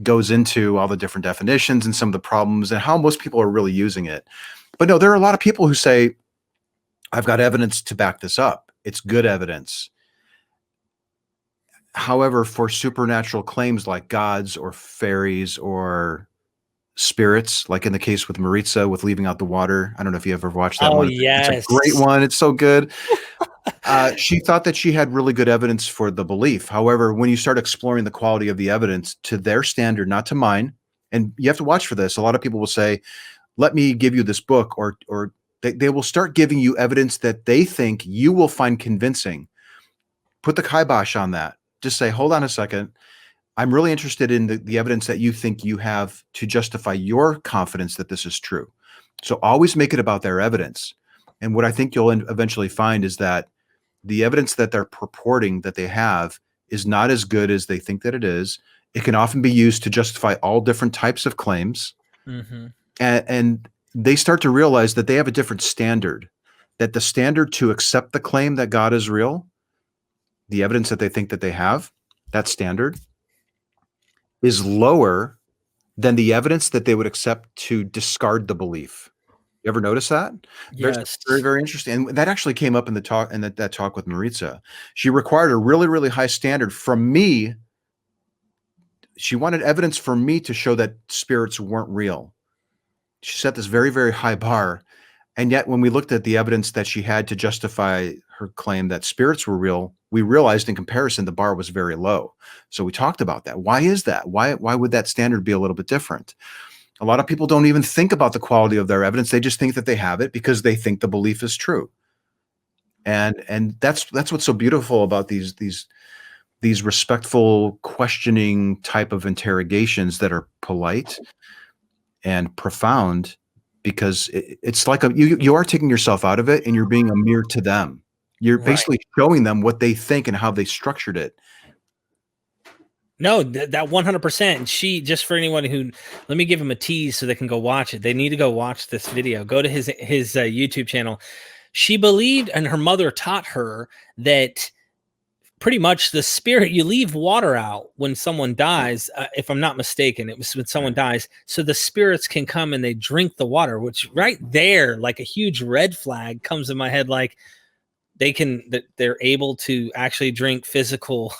[SPEAKER 2] goes into all the different definitions and some of the problems and how most people are really using it. But no, there are a lot of people who say, I've got evidence to back this up. It's good evidence. However, for supernatural claims like gods or fairies or spirits, like in the case with Maritza with leaving out the water. I don't know if you ever watched that one.
[SPEAKER 1] Yes.
[SPEAKER 2] It's a great one. It's so good. She thought that she had really good evidence for the belief. However, when you start exploring the quality of the evidence to their standard, not to mine, and you have to watch for this. A lot of people will say, let me give you this book, or they will start giving you evidence that they think you will find convincing. Put the kibosh on that. Just say, hold on a second. I'm really interested in the evidence that you think you have to justify your confidence that this is true. So always make it about their evidence. And what I think you'll eventually find is that the evidence that they're purporting that they have is not as good as they think that it is. It can often be used to justify all different types of claims. And they start to realize that they have a different standard, that the standard to accept the claim that God is real, the evidence that they think that they have, that standard is lower than the evidence that they would accept to discard the belief. You ever notice that?
[SPEAKER 1] Yes.
[SPEAKER 2] Very, very interesting. And that actually came up in the talk, in that talk with Maritza. She required a really, really high standard from me. She wanted evidence from me to show that spirits weren't real. She set this very, very high bar. And yet when we looked at the evidence that she had to justify her claim that spirits were real, we realized in comparison, the bar was very low. So we talked about that. Why is that? Why would that standard be a little bit different? A lot of people don't even think about the quality of their evidence. They just think that they have it because they think the belief is true. And that's what's so beautiful about these respectful, questioning type of interrogations that are polite and profound, because it's like you are taking yourself out of it and you're being a mirror to them. You're
[SPEAKER 1] Right.
[SPEAKER 2] basically showing them what they think and how they structured it.
[SPEAKER 1] No, that 100%. She, just for anyone who, let me give them a tease so they can go watch it. They need to go watch this video. Go to his YouTube channel. She believed, and her mother taught her that pretty much the spirit, you leave water out when someone dies. If I'm not mistaken, it was when someone dies, so the spirits can come and they drink the water. Which right there, like a huge red flag, comes in my head. Like they're able to actually drink physical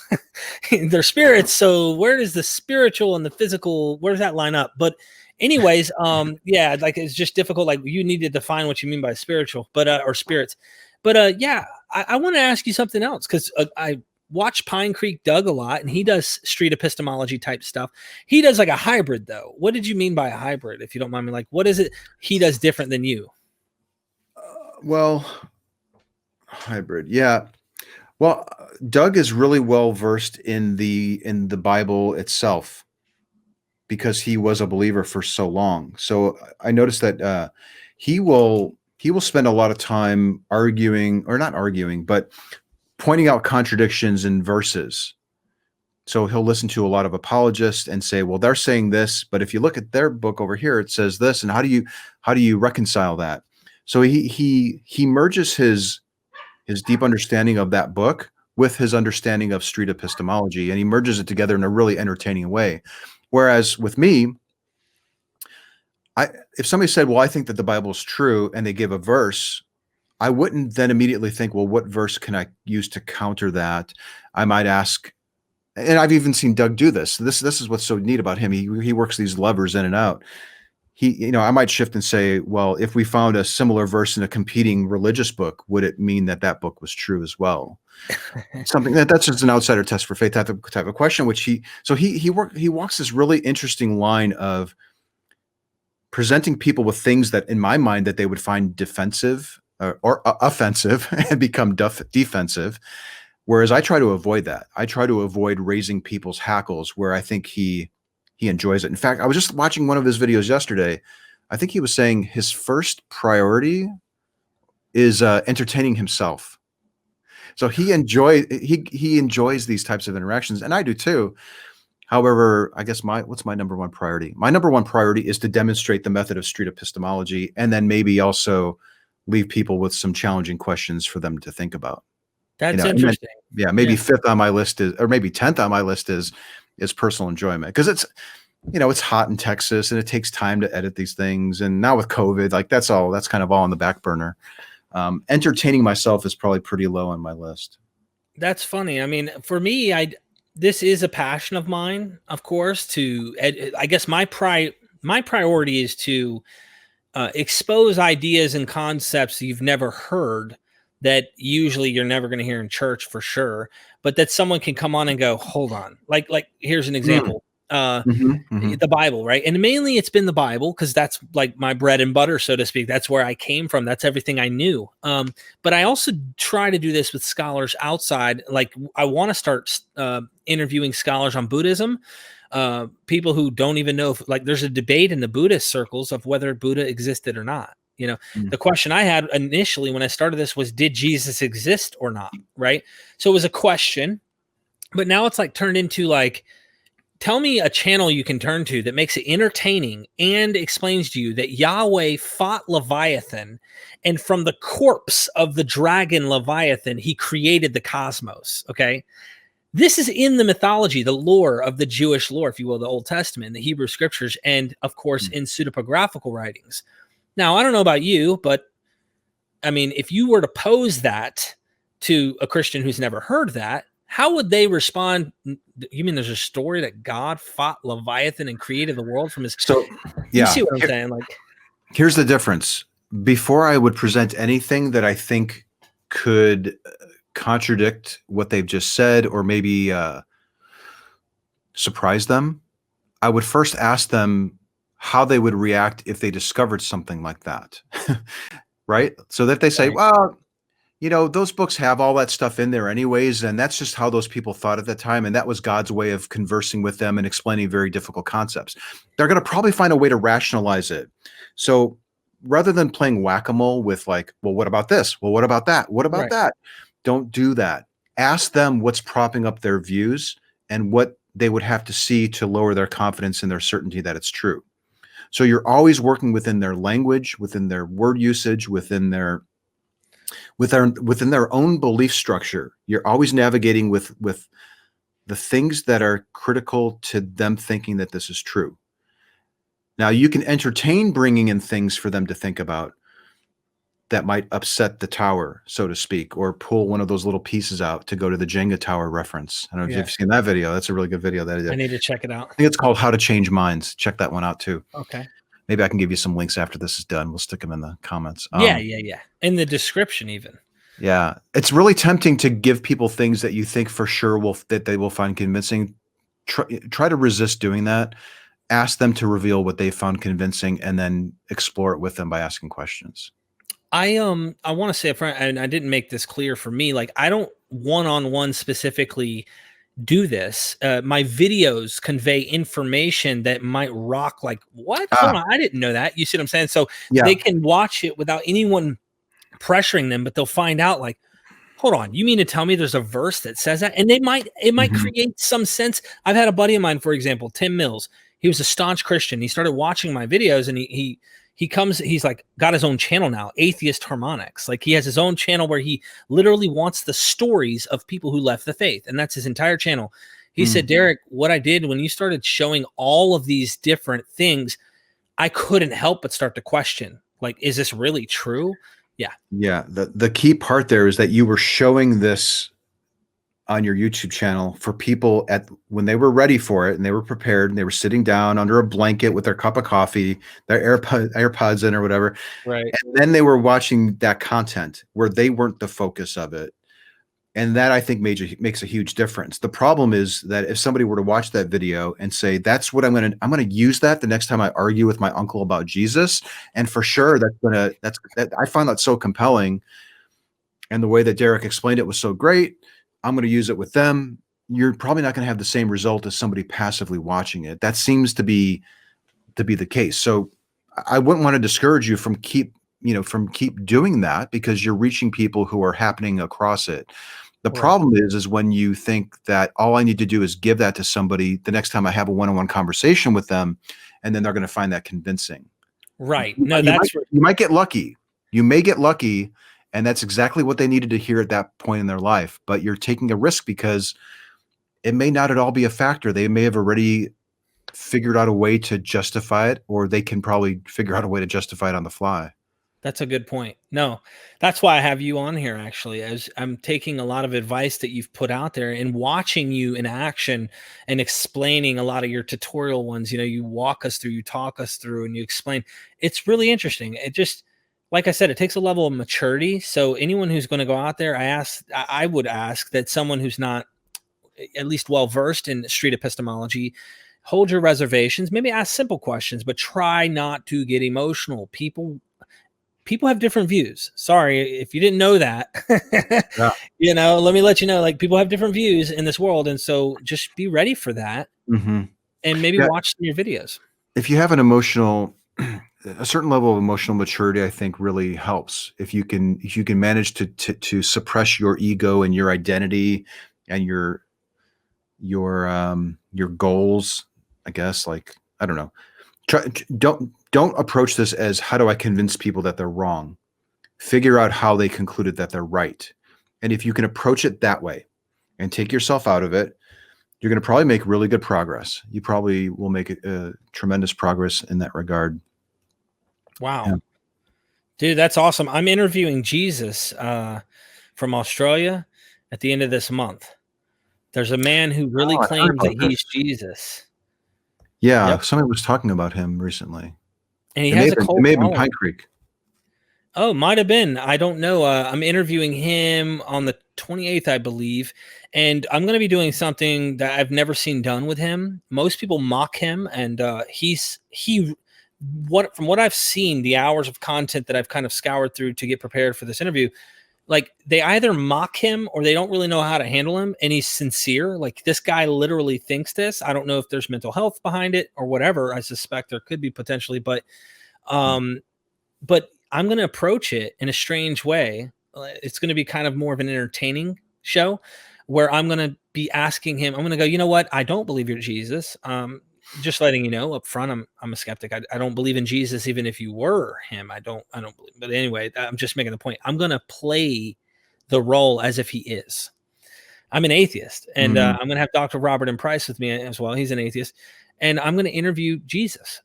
[SPEAKER 1] their spirits. So where does the spiritual and the physical, where does that line up? But anyways, yeah, like it's just difficult. Like you need to define what you mean by spiritual, but or spirits. But yeah, I want to ask you something else, because I watch Pine Creek Doug a lot, and he does street epistemology type stuff. He does like a hybrid though. What did you mean by a hybrid, if you don't mind me? Like, what is it he does different than you?
[SPEAKER 2] Well, hybrid, yeah. Well, Doug is really well versed in the Bible itself because he was a believer for so long. So I noticed that he will spend a lot of time arguing, or not arguing, but pointing out contradictions in verses. So he'll listen to a lot of apologists and say, well, they're saying this, but if you look at their book over here, it says this, and how do you reconcile that? So he merges his deep understanding of that book with his understanding of street epistemology, and he merges it together in a really entertaining way. Whereas with me, if somebody said, well, I think that the Bible is true, and they give a verse, I wouldn't then immediately think, well, what verse can I use to counter that? I might ask, and I've even seen Doug do this. This is what's so neat about him. He works these levers in and out. I might shift and say, well, if we found a similar verse in a competing religious book, would it mean that that book was true as well? Something that's just an outsider test for faith type of question, which he walks this really interesting line of presenting people with things that, in my mind, that they would find defensive or offensive and become defensive. Whereas I try to avoid that. I try to avoid raising people's hackles where I think he enjoys it. In fact, I was just watching one of his videos yesterday. I think he was saying his first priority is entertaining himself. So he enjoys these types of interactions, and I do too. However, I guess what's my number one priority? My number one priority is to demonstrate the method of street epistemology, and then maybe also leave people with some challenging questions for them to think about.
[SPEAKER 1] That's interesting.
[SPEAKER 2] Yeah, maybe fifth on my list is, or maybe 10th on my list is personal enjoyment, because it's hot in Texas and it takes time to edit these things, and now with COVID, like that's kind of all on the back burner. Entertaining myself is probably pretty low on my list.
[SPEAKER 1] That's funny. I mean, for me, this is a passion of mine, of course. I guess my priority is to expose ideas and concepts you've never heard, that usually you're never going to hear in church for sure, but that someone can come on and go, hold on. Like here's an example. The Bible, right? And mainly it's been the Bible, because that's like my bread and butter, so to speak. That's where I came from. That's everything I knew. But I also try to do this with scholars outside. Like I want to start interviewing scholars on Buddhism, people who don't even know like there's a debate in the Buddhist circles of whether Buddha existed or not. The question I had initially when I started this was, did Jesus exist or not? Right. So it was a question, but now it's like turned into like, tell me a channel you can turn to that makes it entertaining and explains to you that Yahweh fought Leviathan, and from the corpse of the dragon Leviathan, he created the cosmos. Okay. This is in the mythology, the lore of the Jewish lore, if you will, the Old Testament, the Hebrew scriptures, and of course in pseudepigraphical writings. Now, I don't know about you, but I mean, if you were to pose that to a Christian who's never heard that, how would they respond? You mean there's a story that God fought Leviathan and created the world from his...
[SPEAKER 2] So,
[SPEAKER 1] yeah. You see what I'm saying? Like,
[SPEAKER 2] here's the difference. Before I would present anything that I think could contradict what they've just said, or maybe surprise them, I would first ask them, how they would react if they discovered something like that. Right? So that they say,
[SPEAKER 1] Right.
[SPEAKER 2] well, those books have all that stuff in there anyways, and that's just how those people thought at the time, and that was God's way of conversing with them and explaining very difficult concepts. They're going to probably find a way to rationalize it. So rather than playing whack-a-mole with like, well, what about this? Well, what about that? What about
[SPEAKER 1] Right.
[SPEAKER 2] that? Don't do that. Ask them what's propping up their views and what they would have to see to lower their confidence and their certainty that it's true. So you're always working within their language, within their word usage, within their own belief structure. You're always navigating with the things that are critical to them thinking that this is true. Now, you can entertain bringing in things for them to think about that might upset the tower, so to speak, or pull one of those little pieces out to go to the Jenga tower reference. I don't know if you've seen that video. That's a really good video that I did.
[SPEAKER 1] I need to check it out.
[SPEAKER 2] I think it's called How to Change Minds. Check that one out too.
[SPEAKER 1] Okay.
[SPEAKER 2] Maybe I can give you some links after this is done. We'll stick them in the comments.
[SPEAKER 1] Yeah. In the description even.
[SPEAKER 2] Yeah. It's really tempting to give people things that you think for sure that they will find convincing. Try to resist doing that. Ask them to reveal what they found convincing and then explore it with them by asking questions.
[SPEAKER 1] I want to say up front, and I didn't make this clear for me, like I don't one-on-one specifically do this. My videos convey information that might rock like, what? Hold on, I didn't know that. You see what I'm saying? So they can watch it without anyone pressuring them, but they'll find out like, hold on, you mean to tell me there's a verse that says that? And it might create some sense. I've had a buddy of mine, for example, Tim Mills. He was a staunch Christian. He started watching my videos and he's like got his own channel now, Atheist Harmonics. Like he has his own channel where he literally wants the stories of people who left the faith. And that's his entire channel. He said, Derek, what I did when you started showing all of these different things, I couldn't help but start to question, like, is this really true? Yeah.
[SPEAKER 2] Yeah. The key part there is that you were showing this on your YouTube channel for people when they were ready for it and they were prepared and they were sitting down under a blanket with their cup of coffee, their AirPods in or whatever.
[SPEAKER 1] Right.
[SPEAKER 2] And then they were watching that content where they weren't the focus of it. And that I think makes a huge difference. The problem is that if somebody were to watch that video and say, that's what I'm going to use that the next time I argue with my uncle about Jesus. And for sure, I find that so compelling. And the way that Derek explained it was so great. I'm going to use it with them. You're probably not going to have the same result as somebody passively watching it. That seems to be the case. So I wouldn't want to discourage you from keep doing that because you're reaching people who are happening across it. The problem is when you think that all I need to do is give that to somebody the next time I have a one-on-one conversation with them, and then they're going to find that convincing.
[SPEAKER 1] Right.
[SPEAKER 2] No, you might get lucky. You may get lucky. And that's exactly what they needed to hear at that point in their life. But you're taking a risk because it may not at all be a factor. They may have already figured out a way to justify it, or they can probably figure out a way to justify it on the fly.
[SPEAKER 1] That's a good point. No, that's why I have you on here, actually, as I'm taking a lot of advice that you've put out there and watching you in action and explaining a lot of your tutorial ones. You walk us through, you talk us through, and you explain. It's really interesting. It just, like I said, it takes a level of maturity. So anyone who's going to go out there, I would ask that someone who's not at least well-versed in street epistemology, hold your reservations, maybe ask simple questions, but try not to get emotional. People have different views. Sorry, if you didn't know that, let me let you know, like people have different views in this world. And so just be ready for that and maybe watch some of your videos.
[SPEAKER 2] If you have a certain level of emotional maturity, I think really helps. If you can manage to suppress your ego and your identity and your goals, I guess, like, I don't know, don't approach this as how do I convince people that they're wrong. Figure out how they concluded that they're right. And if you can approach it that way and take yourself out of it, you're going to probably make really good progress. You probably will make tremendous progress in that regard.
[SPEAKER 1] Wow. Yeah. Dude, that's awesome. I'm interviewing Jesus from Australia at the end of this month. There's a man who really claims that he's Jesus.
[SPEAKER 2] Yeah, somebody was talking about him recently.
[SPEAKER 1] And he has a cult.
[SPEAKER 2] It may have been Pine Creek.
[SPEAKER 1] Oh, might have been. I don't know. I'm interviewing him on the 28th, I believe. And I'm going to be doing something that I've never seen done with him. Most people mock him, and he from what I've seen, the hours of content that I've kind of scoured through to get prepared for this interview, like they either mock him or they don't really know how to handle him. And he's sincere. Like this guy literally thinks this. I don't know if there's mental health behind it or whatever. I suspect there could be potentially, but I'm going to approach it in a strange way. It's going to be kind of more of an entertaining show where I'm going to be asking him, I'm going to go, you know what? I don't believe you're Jesus. Just letting you know up front, I'm a skeptic. I don't believe in Jesus, even if you were him. I don't believe. But anyway, I'm just making the point. I'm going to play the role as if he is. I'm an atheist, and I'm going to have Dr. Robert M. Price with me as well. He's an atheist, and I'm going to interview Jesus,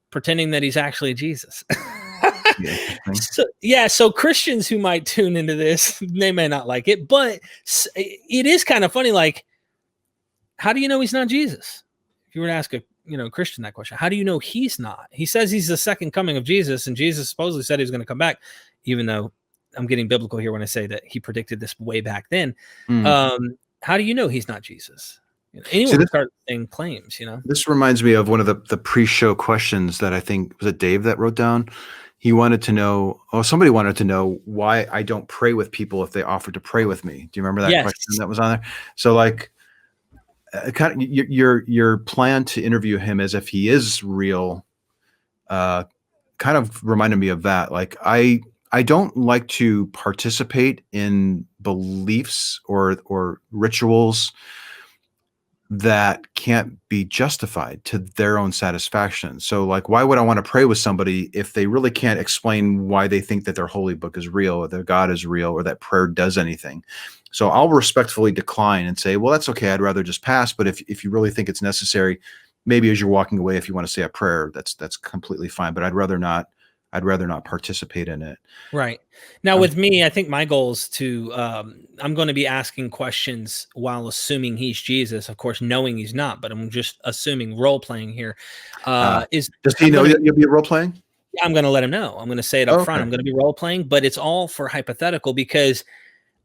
[SPEAKER 1] pretending that he's actually Jesus. So Christians who might tune into this, they may not like it, but it is kind of funny. Like, how do you know he's not Jesus? If you were to ask a Christian that question, how do you know he's not? He says he's the second coming of Jesus, and Jesus supposedly said he was going to come back, even though I'm getting biblical here when I say that he predicted this way back then. How do you know he's not Jesus? Anyone can start saying claims,
[SPEAKER 2] This reminds me of one of the pre-show questions that I think, was it Dave that wrote down? He wanted to know, somebody wanted to know why I don't pray with people if they offer to pray with me. Do you remember that question that was on there? So like, kind of your plan to interview him as if he is real, kind of reminded me of that. Like I don't like to participate in beliefs or rituals that can't be justified to their own satisfaction. So like, why would I want to pray with somebody if they really can't explain why they think that their holy book is real or their God is real or that prayer does anything? So I'll respectfully decline and say, well, that's okay. I'd rather just pass. But if you really think it's necessary, maybe as you're walking away, if you want to say a prayer, that's completely fine. But I'd rather not participate in it.
[SPEAKER 1] Right. Now with me, I think my goal is to, I'm going to be asking questions while assuming he's Jesus, of course, knowing he's not, but I'm just assuming role playing here.
[SPEAKER 2] Does he know you'll be role playing?
[SPEAKER 1] I'm going to let him know. I'm going to say it up front. I'm going to be role playing, but it's all for hypothetical because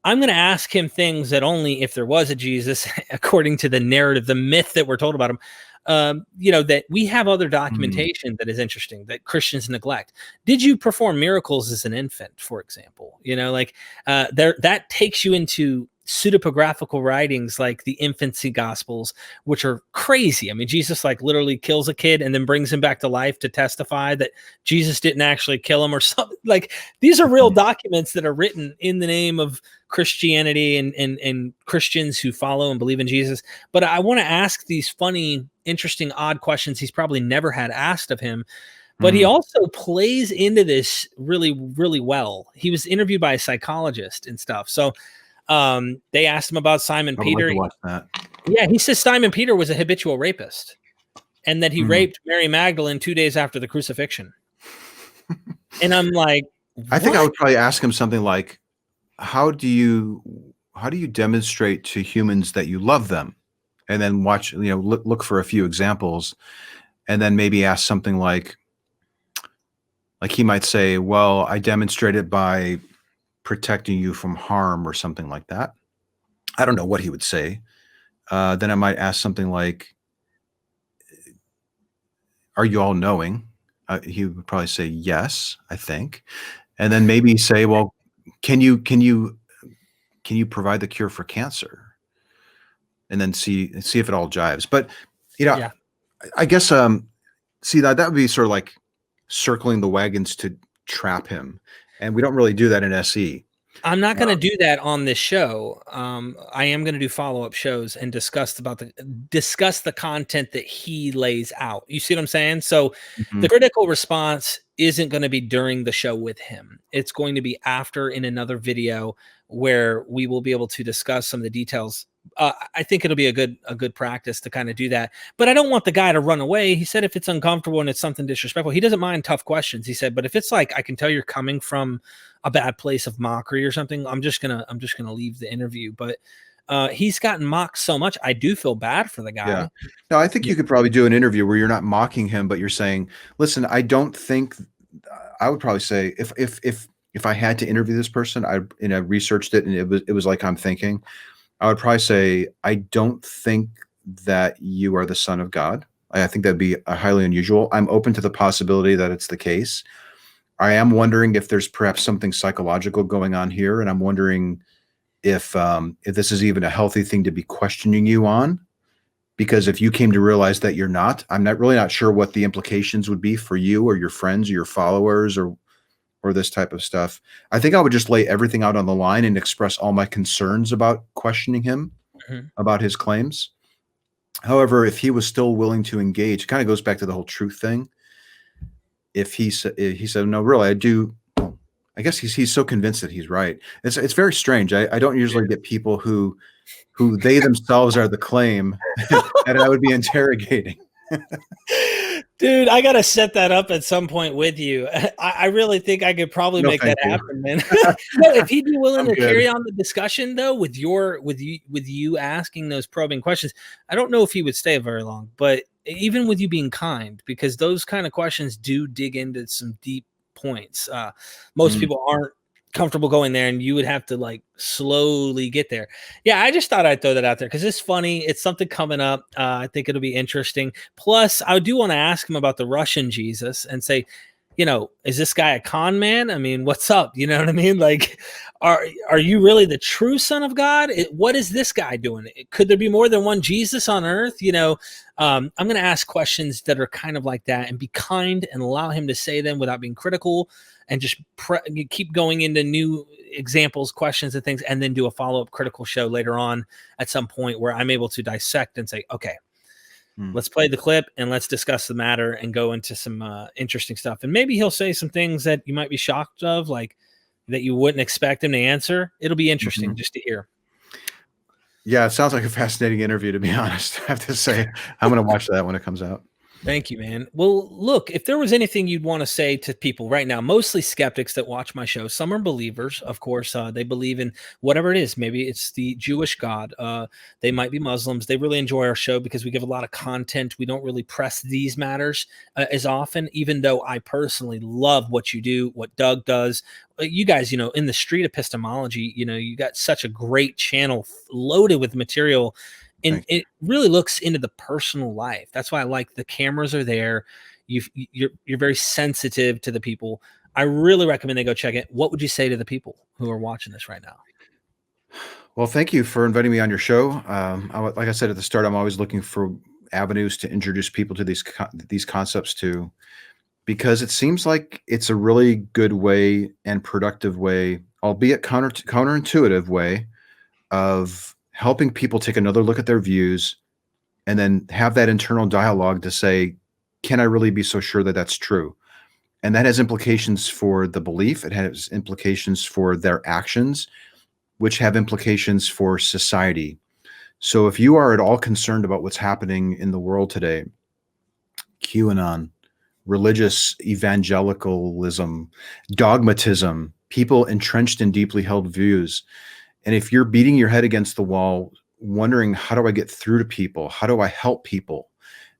[SPEAKER 1] I'm going to ask him things that only if there was a Jesus, according to the narrative, the myth that we're told about him, that we have other documentation that is interesting that Christians neglect. Did you perform miracles as an infant, for example? That takes you into pseudepigraphical writings like the infancy gospels, which are crazy. I mean, Jesus like literally kills a kid and then brings him back to life to testify that Jesus didn't actually kill him or something. Like these are real documents that are written in the name of Christianity and Christians who follow and believe in Jesus. But I want to ask these funny, interesting, odd questions he's probably never had asked of him. But he also plays into this really, really well. He was interviewed by a psychologist and stuff. So they asked him about Simon Peter.
[SPEAKER 2] Like to watch that.
[SPEAKER 1] Yeah, he says Simon Peter was a habitual rapist and that he raped Mary Magdalene 2 days after the crucifixion. And I'm like,
[SPEAKER 2] I think I would probably ask him something like, how do you demonstrate to humans that you love them? And then watch, look for a few examples, and then maybe ask something like he might say, well, I demonstrate it by protecting you from harm or something like that. I don't know what he would say. Then I might ask something like, are you all knowing? He would probably say yes, I think. And then maybe say, well, can you provide the cure for cancer? And then see if it all jives. But I guess see that would be sort of like circling the wagons to trap him, and we don't really do that in SE.
[SPEAKER 1] I'm not going to do that on this show. I am going to do follow-up shows and discuss the content that he lays out. You see what I'm saying? So the critical response isn't going to be during the show with him. It's going to be after in another video where we will be able to discuss some of the details. I think it'll be a good practice to kind of do that. But I don't want the guy to run away. He said if it's uncomfortable and it's something disrespectful, he doesn't mind tough questions. He said, but if it's like I can tell you're coming from a bad place of mockery or something, I'm just gonna leave the interview. But he's gotten mocked so much. I do feel bad for the guy.
[SPEAKER 2] Yeah. No, I think you could probably do an interview where you're not mocking him, but you're saying, listen, I don't think. I would probably say if I had to interview this person, I researched it and it was like I'm thinking. I would probably say, I don't think that you are the Son of God. I think that'd be highly unusual. I'm open to the possibility that it's the case. I am wondering if there's perhaps something psychological going on here, and I'm wondering if this is even a healthy thing to be questioning you on. Because if you came to realize that you're not, I'm not sure what the implications would be for you or your friends or your followers or this type of stuff. I think I would just lay everything out on the line and express all my concerns about questioning him
[SPEAKER 1] Mhm.
[SPEAKER 2] about his claims. However, if he was still willing to engage, it kind of goes back to the whole truth thing. If he said, no, really, I do. I guess he's so convinced that he's right. It's very strange. I don't usually get people who they themselves are the claim that I would be interrogating.
[SPEAKER 1] Dude, I gotta set that up at some point with you. I really think I could probably
[SPEAKER 2] No,
[SPEAKER 1] make
[SPEAKER 2] thank
[SPEAKER 1] that
[SPEAKER 2] you.
[SPEAKER 1] happen, man. No, if he'd be willing
[SPEAKER 2] I'm
[SPEAKER 1] to
[SPEAKER 2] good.
[SPEAKER 1] carry on the discussion though, with you asking those probing questions, I don't know if he would stay very long. But even with you being kind, because those kind of questions do dig into some deep points. Most
[SPEAKER 2] Mm.
[SPEAKER 1] people aren't comfortable going there, and you would have to like slowly get there. Yeah, I just thought I'd throw that out there because it's funny. It's something coming up. I think it'll be interesting. Plus, I do want to ask him about the Russian Jesus and say, is this guy a con man? I mean, what's up? You know what I mean? Like, are you really the true Son of God? What is this guy doing? Could there be more than one Jesus on earth? I'm going to ask questions that are kind of like that and be kind and allow him to say them without being critical, and just keep going into new examples, questions, and things, and then do a follow-up critical show later on at some point where I'm able to dissect and say, okay, let's play the clip and let's discuss the matter and go into some interesting stuff. And maybe he'll say some things that you might be shocked of, like that you wouldn't expect him to answer. It'll be interesting just to hear.
[SPEAKER 2] Yeah, it sounds like a fascinating interview, to be honest. I have to say, I'm going to watch that when it comes out.
[SPEAKER 1] Thank you, man. Well, look, if there was anything you'd want to say to people right now, mostly skeptics that watch my show, some are believers, of course. They believe in whatever it is. Maybe it's the Jewish God. They might be Muslims. They really enjoy our show because we give a lot of content. We don't really press these matters as often, even though I personally love what you do, what Doug does. You guys, in the street epistemology, you got such a great channel loaded with material. And it really looks into the personal life. That's why I like the cameras are there. You're very sensitive to the people. I really recommend they go check it. What would you say to the people who are watching this right now?
[SPEAKER 2] Well, thank you for inviting me on your show. Like I said at the start, I'm always looking for avenues to introduce people to these concepts to, because it seems like it's a really good way and productive way, albeit counterintuitive way, of helping people take another look at their views and then have that internal dialogue to say, can I really be so sure that that's true? And that has implications for the belief. It has implications for their actions, which have implications for society. So if you are at all concerned about what's happening in the world today, QAnon, religious evangelicalism, dogmatism, people entrenched in deeply held views, and if you're beating your head against the wall, wondering, how do I get through to people? How do I help people?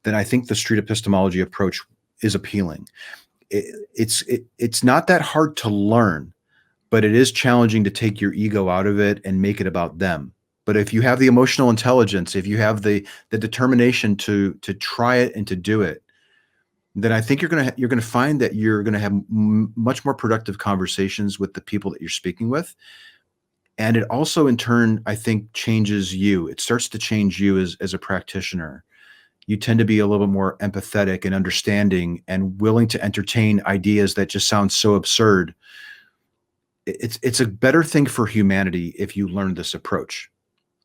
[SPEAKER 2] Then I think the street epistemology approach is appealing. It's not that hard to learn, but it is challenging to take your ego out of it and make it about them. But if you have the emotional intelligence, if you have the determination to try it and to do it, then I think you're gonna find that you're gonna have much more productive conversations with the people that you're speaking with. And it also, in turn, I think changes you. It starts to change you as a practitioner. You tend to be a little bit more empathetic and understanding and willing to entertain ideas that just sound so absurd. It's a better thing for humanity if you learn this approach.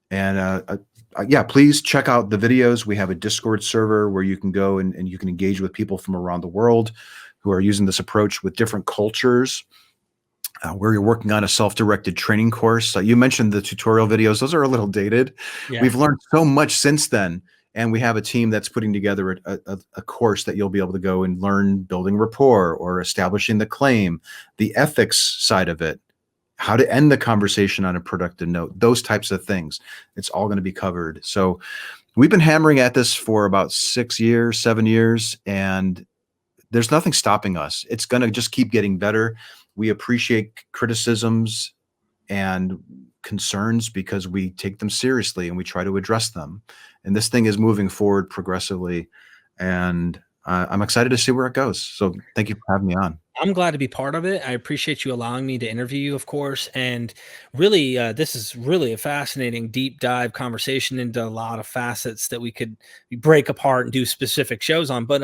[SPEAKER 2] And yeah, please check out the videos. We have a Discord server where you can go and you can engage with people from around the world who are using this approach with different cultures. Where you're working on a self-directed training course. You mentioned the tutorial videos. Those are a little dated.
[SPEAKER 1] Yeah.
[SPEAKER 2] We've learned so much since then. And we have a team that's putting together a course that you'll be able to go and learn building rapport or establishing the claim, the ethics side of it, how to end the conversation on a productive note, those types of things. It's all going to be covered. So we've been hammering at this for about 6 years, 7 years, and there's nothing stopping us. It's going to just keep getting better. We appreciate criticisms and concerns because we take them seriously and we try to address them. And this thing is moving forward progressively. and I'm excited to see where it goes. So thank you for having me on.
[SPEAKER 1] I'm glad to be part of it. I appreciate you allowing me to interview you, of course. And really, this is really a fascinating deep dive conversation into a lot of facets that we could break apart and do specific shows on. But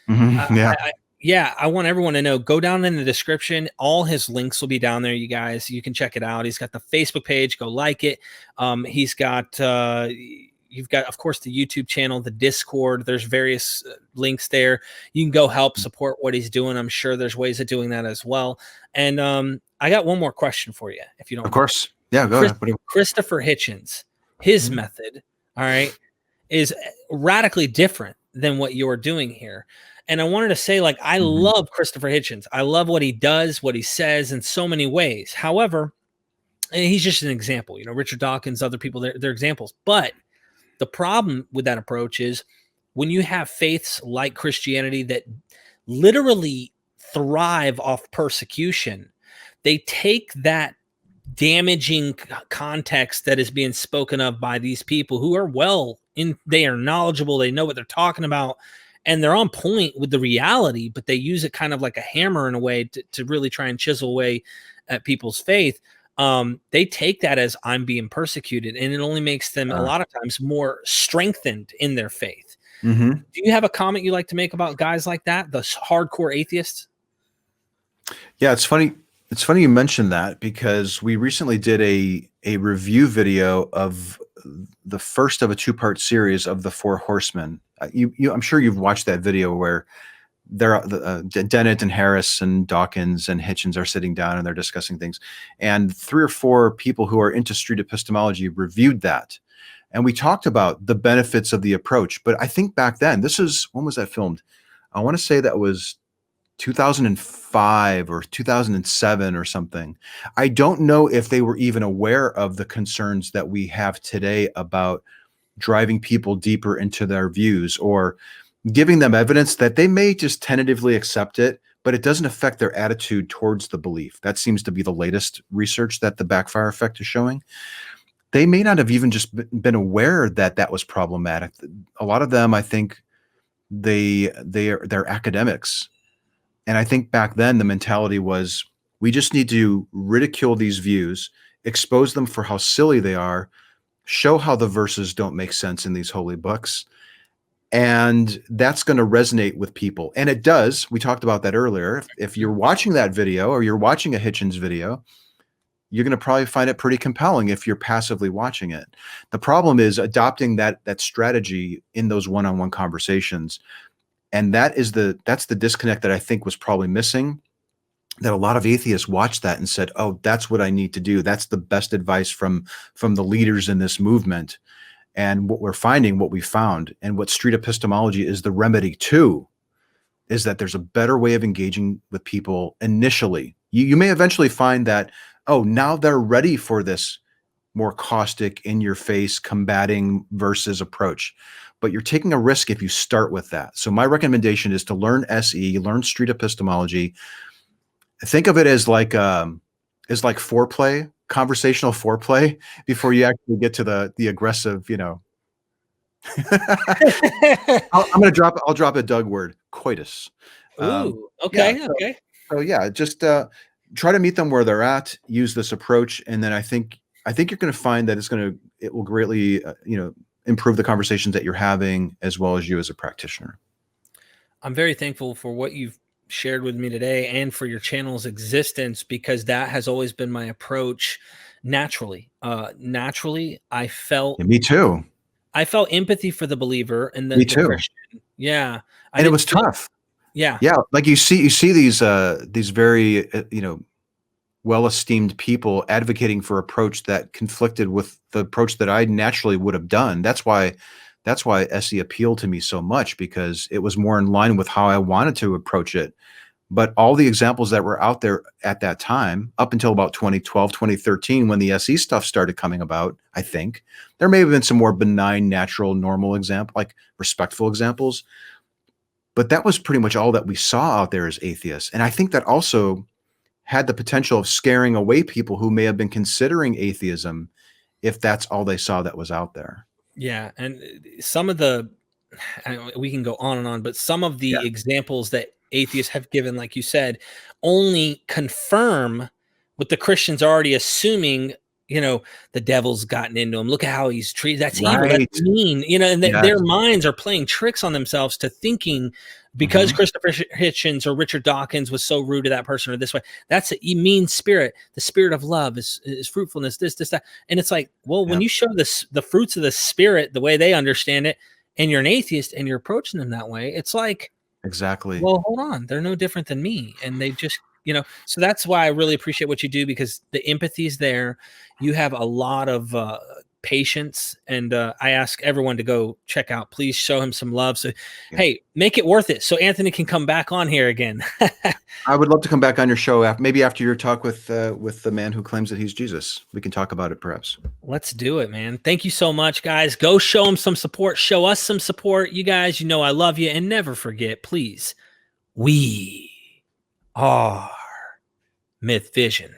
[SPEAKER 2] Yeah,
[SPEAKER 1] yeah, I want everyone to know. Go down in the description. All his links will be down there, you guys. You can check it out. He's got the Facebook page. Go like it. He's got. You've got, of course, the YouTube channel, the Discord. There's various links there. You can go help support what he's doing. I'm sure there's ways of doing that as well. And I got one more question for you, if you don't
[SPEAKER 2] of
[SPEAKER 1] mind.
[SPEAKER 2] course. Yeah, go ahead.
[SPEAKER 1] Christopher Hitchens, his
[SPEAKER 2] Mhm.
[SPEAKER 1] method, all right, is radically different than what you're doing here. And I wanted to say, like, I
[SPEAKER 2] Mhm.
[SPEAKER 1] love Christopher Hitchens. I love what he does, what he says in so many ways. However, and he's just an example. You know, Richard Dawkins, other people, they're examples. But the problem with that approach is when you have faiths like Christianity that literally thrive off persecution, they take that damaging context that is being spoken of by these people who are they are knowledgeable, they know what they're talking about, and they're on point with the reality, but they use it kind of like a hammer in a way to really try and chisel away at people's faith. They take that as I'm being persecuted, and it only makes them a lot of times more strengthened in their faith.
[SPEAKER 2] Mhm.
[SPEAKER 1] Do you have a comment you like to make about guys like that, the hardcore atheists?
[SPEAKER 2] Yeah, it's funny. It's funny you mentioned that because we recently did a review video of the first of a two-part series of the Four Horsemen. I'm sure you've watched that video where Dennett and Harris and Dawkins and Hitchens are sitting down and they're discussing things, and 3 or 4 people who are into street epistemology reviewed that, and we talked about the benefits of the approach. But I think back then, when was that filmed? I want to say that was 2005 or 2007 or something. I don't know if they were even aware of the concerns that we have today about driving people deeper into their views or giving them evidence that they may just tentatively accept it, but it doesn't affect their attitude towards the belief. That seems to be the latest research that the backfire effect is showing. They may not have even just been aware that that was problematic. A lot of them, I think, they're academics. And I think back then the mentality was we just need to ridicule these views, expose them for how silly they are, show how the verses don't make sense in these holy books. And that's going to resonate with people. And it does. We talked about that earlier. If you're watching that video or you're watching a Hitchens video, you're going to probably find it pretty compelling if you're passively watching it. The problem is adopting that strategy in those one-on-one conversations. And that's the disconnect that I think was probably missing, that a lot of atheists watched that and said, oh, that's what I need to do. That's the best advice from the leaders in this movement. And what we found, and what street epistemology is the remedy to, is that there's a better way of engaging with people initially. You may eventually find that, oh, now they're ready for this more caustic, in your face, combating versus approach. But you're taking a risk if you start with that. So my recommendation is to learn SE, learn street epistemology. Think of it as like foreplay, conversational foreplay, before you actually get to the aggressive, I'll drop a Doug word, coitus.
[SPEAKER 1] Ooh,
[SPEAKER 2] Yeah.
[SPEAKER 1] okay, okay.
[SPEAKER 2] So yeah, just try to meet them where they're at, use this approach, and then I think you're going to find that it will greatly improve the conversations that you're having, as well as you as a practitioner.
[SPEAKER 1] I'm very thankful for what you've shared with me today and for your channel's existence, because that has always been my approach naturally. Naturally,
[SPEAKER 2] Yeah, me too.
[SPEAKER 1] I felt empathy for the believer and
[SPEAKER 2] Me
[SPEAKER 1] the
[SPEAKER 2] too.
[SPEAKER 1] Christian. Yeah. I
[SPEAKER 2] And it
[SPEAKER 1] didn't
[SPEAKER 2] was
[SPEAKER 1] feel,
[SPEAKER 2] tough.
[SPEAKER 1] yeah.
[SPEAKER 2] Yeah, like you see these very well-esteemed people advocating for approach that conflicted with the approach that I naturally would have done. That's why SE appealed to me so much, because it was more in line with how I wanted to approach it. But all the examples that were out there at that time, up until about 2012, 2013, when the SE stuff started coming about, I think there may have been some more benign, natural, normal example, like respectful examples. But that was pretty much all that we saw out there as atheists. And I think that also had the potential of scaring away people who may have been considering atheism if that's all they saw that was out there.
[SPEAKER 1] Yeah. And some of the we can go on and on, but some of
[SPEAKER 2] Yeah.
[SPEAKER 1] the examples that atheists have given, like you said, only confirm what the Christians are already assuming. The devil's gotten into him. Look at how he's treated. That's evil. That's
[SPEAKER 2] Right.
[SPEAKER 1] mean. And their
[SPEAKER 2] Yes.
[SPEAKER 1] minds are playing tricks on themselves to thinking because
[SPEAKER 2] Mhm.
[SPEAKER 1] Christopher Hitchens or Richard Dawkins was so rude to that person or this way. That's a mean spirit. The spirit of love is fruitfulness, this, that. And it's like, well, when
[SPEAKER 2] Yep.
[SPEAKER 1] you show the fruits of the spirit, the way they understand it, and you're an atheist and you're approaching them that way, it's like,
[SPEAKER 2] Exactly.
[SPEAKER 1] well, hold on. They're no different than me. And they just, so that's why I really appreciate what you do, because the empathy is there. You have a lot of patience. And I ask everyone to go check out, please show him some love. So,
[SPEAKER 2] Yeah.
[SPEAKER 1] hey, make it worth it. So Anthony can come back on here again.
[SPEAKER 2] I would love to come back on your show maybe after your talk with the man who claims that he's Jesus. We can talk about it perhaps.
[SPEAKER 1] Let's do it, man. Thank you so much, guys. Go show him some support. Show us some support. You guys, I love you. And never forget, please, we are MythVision.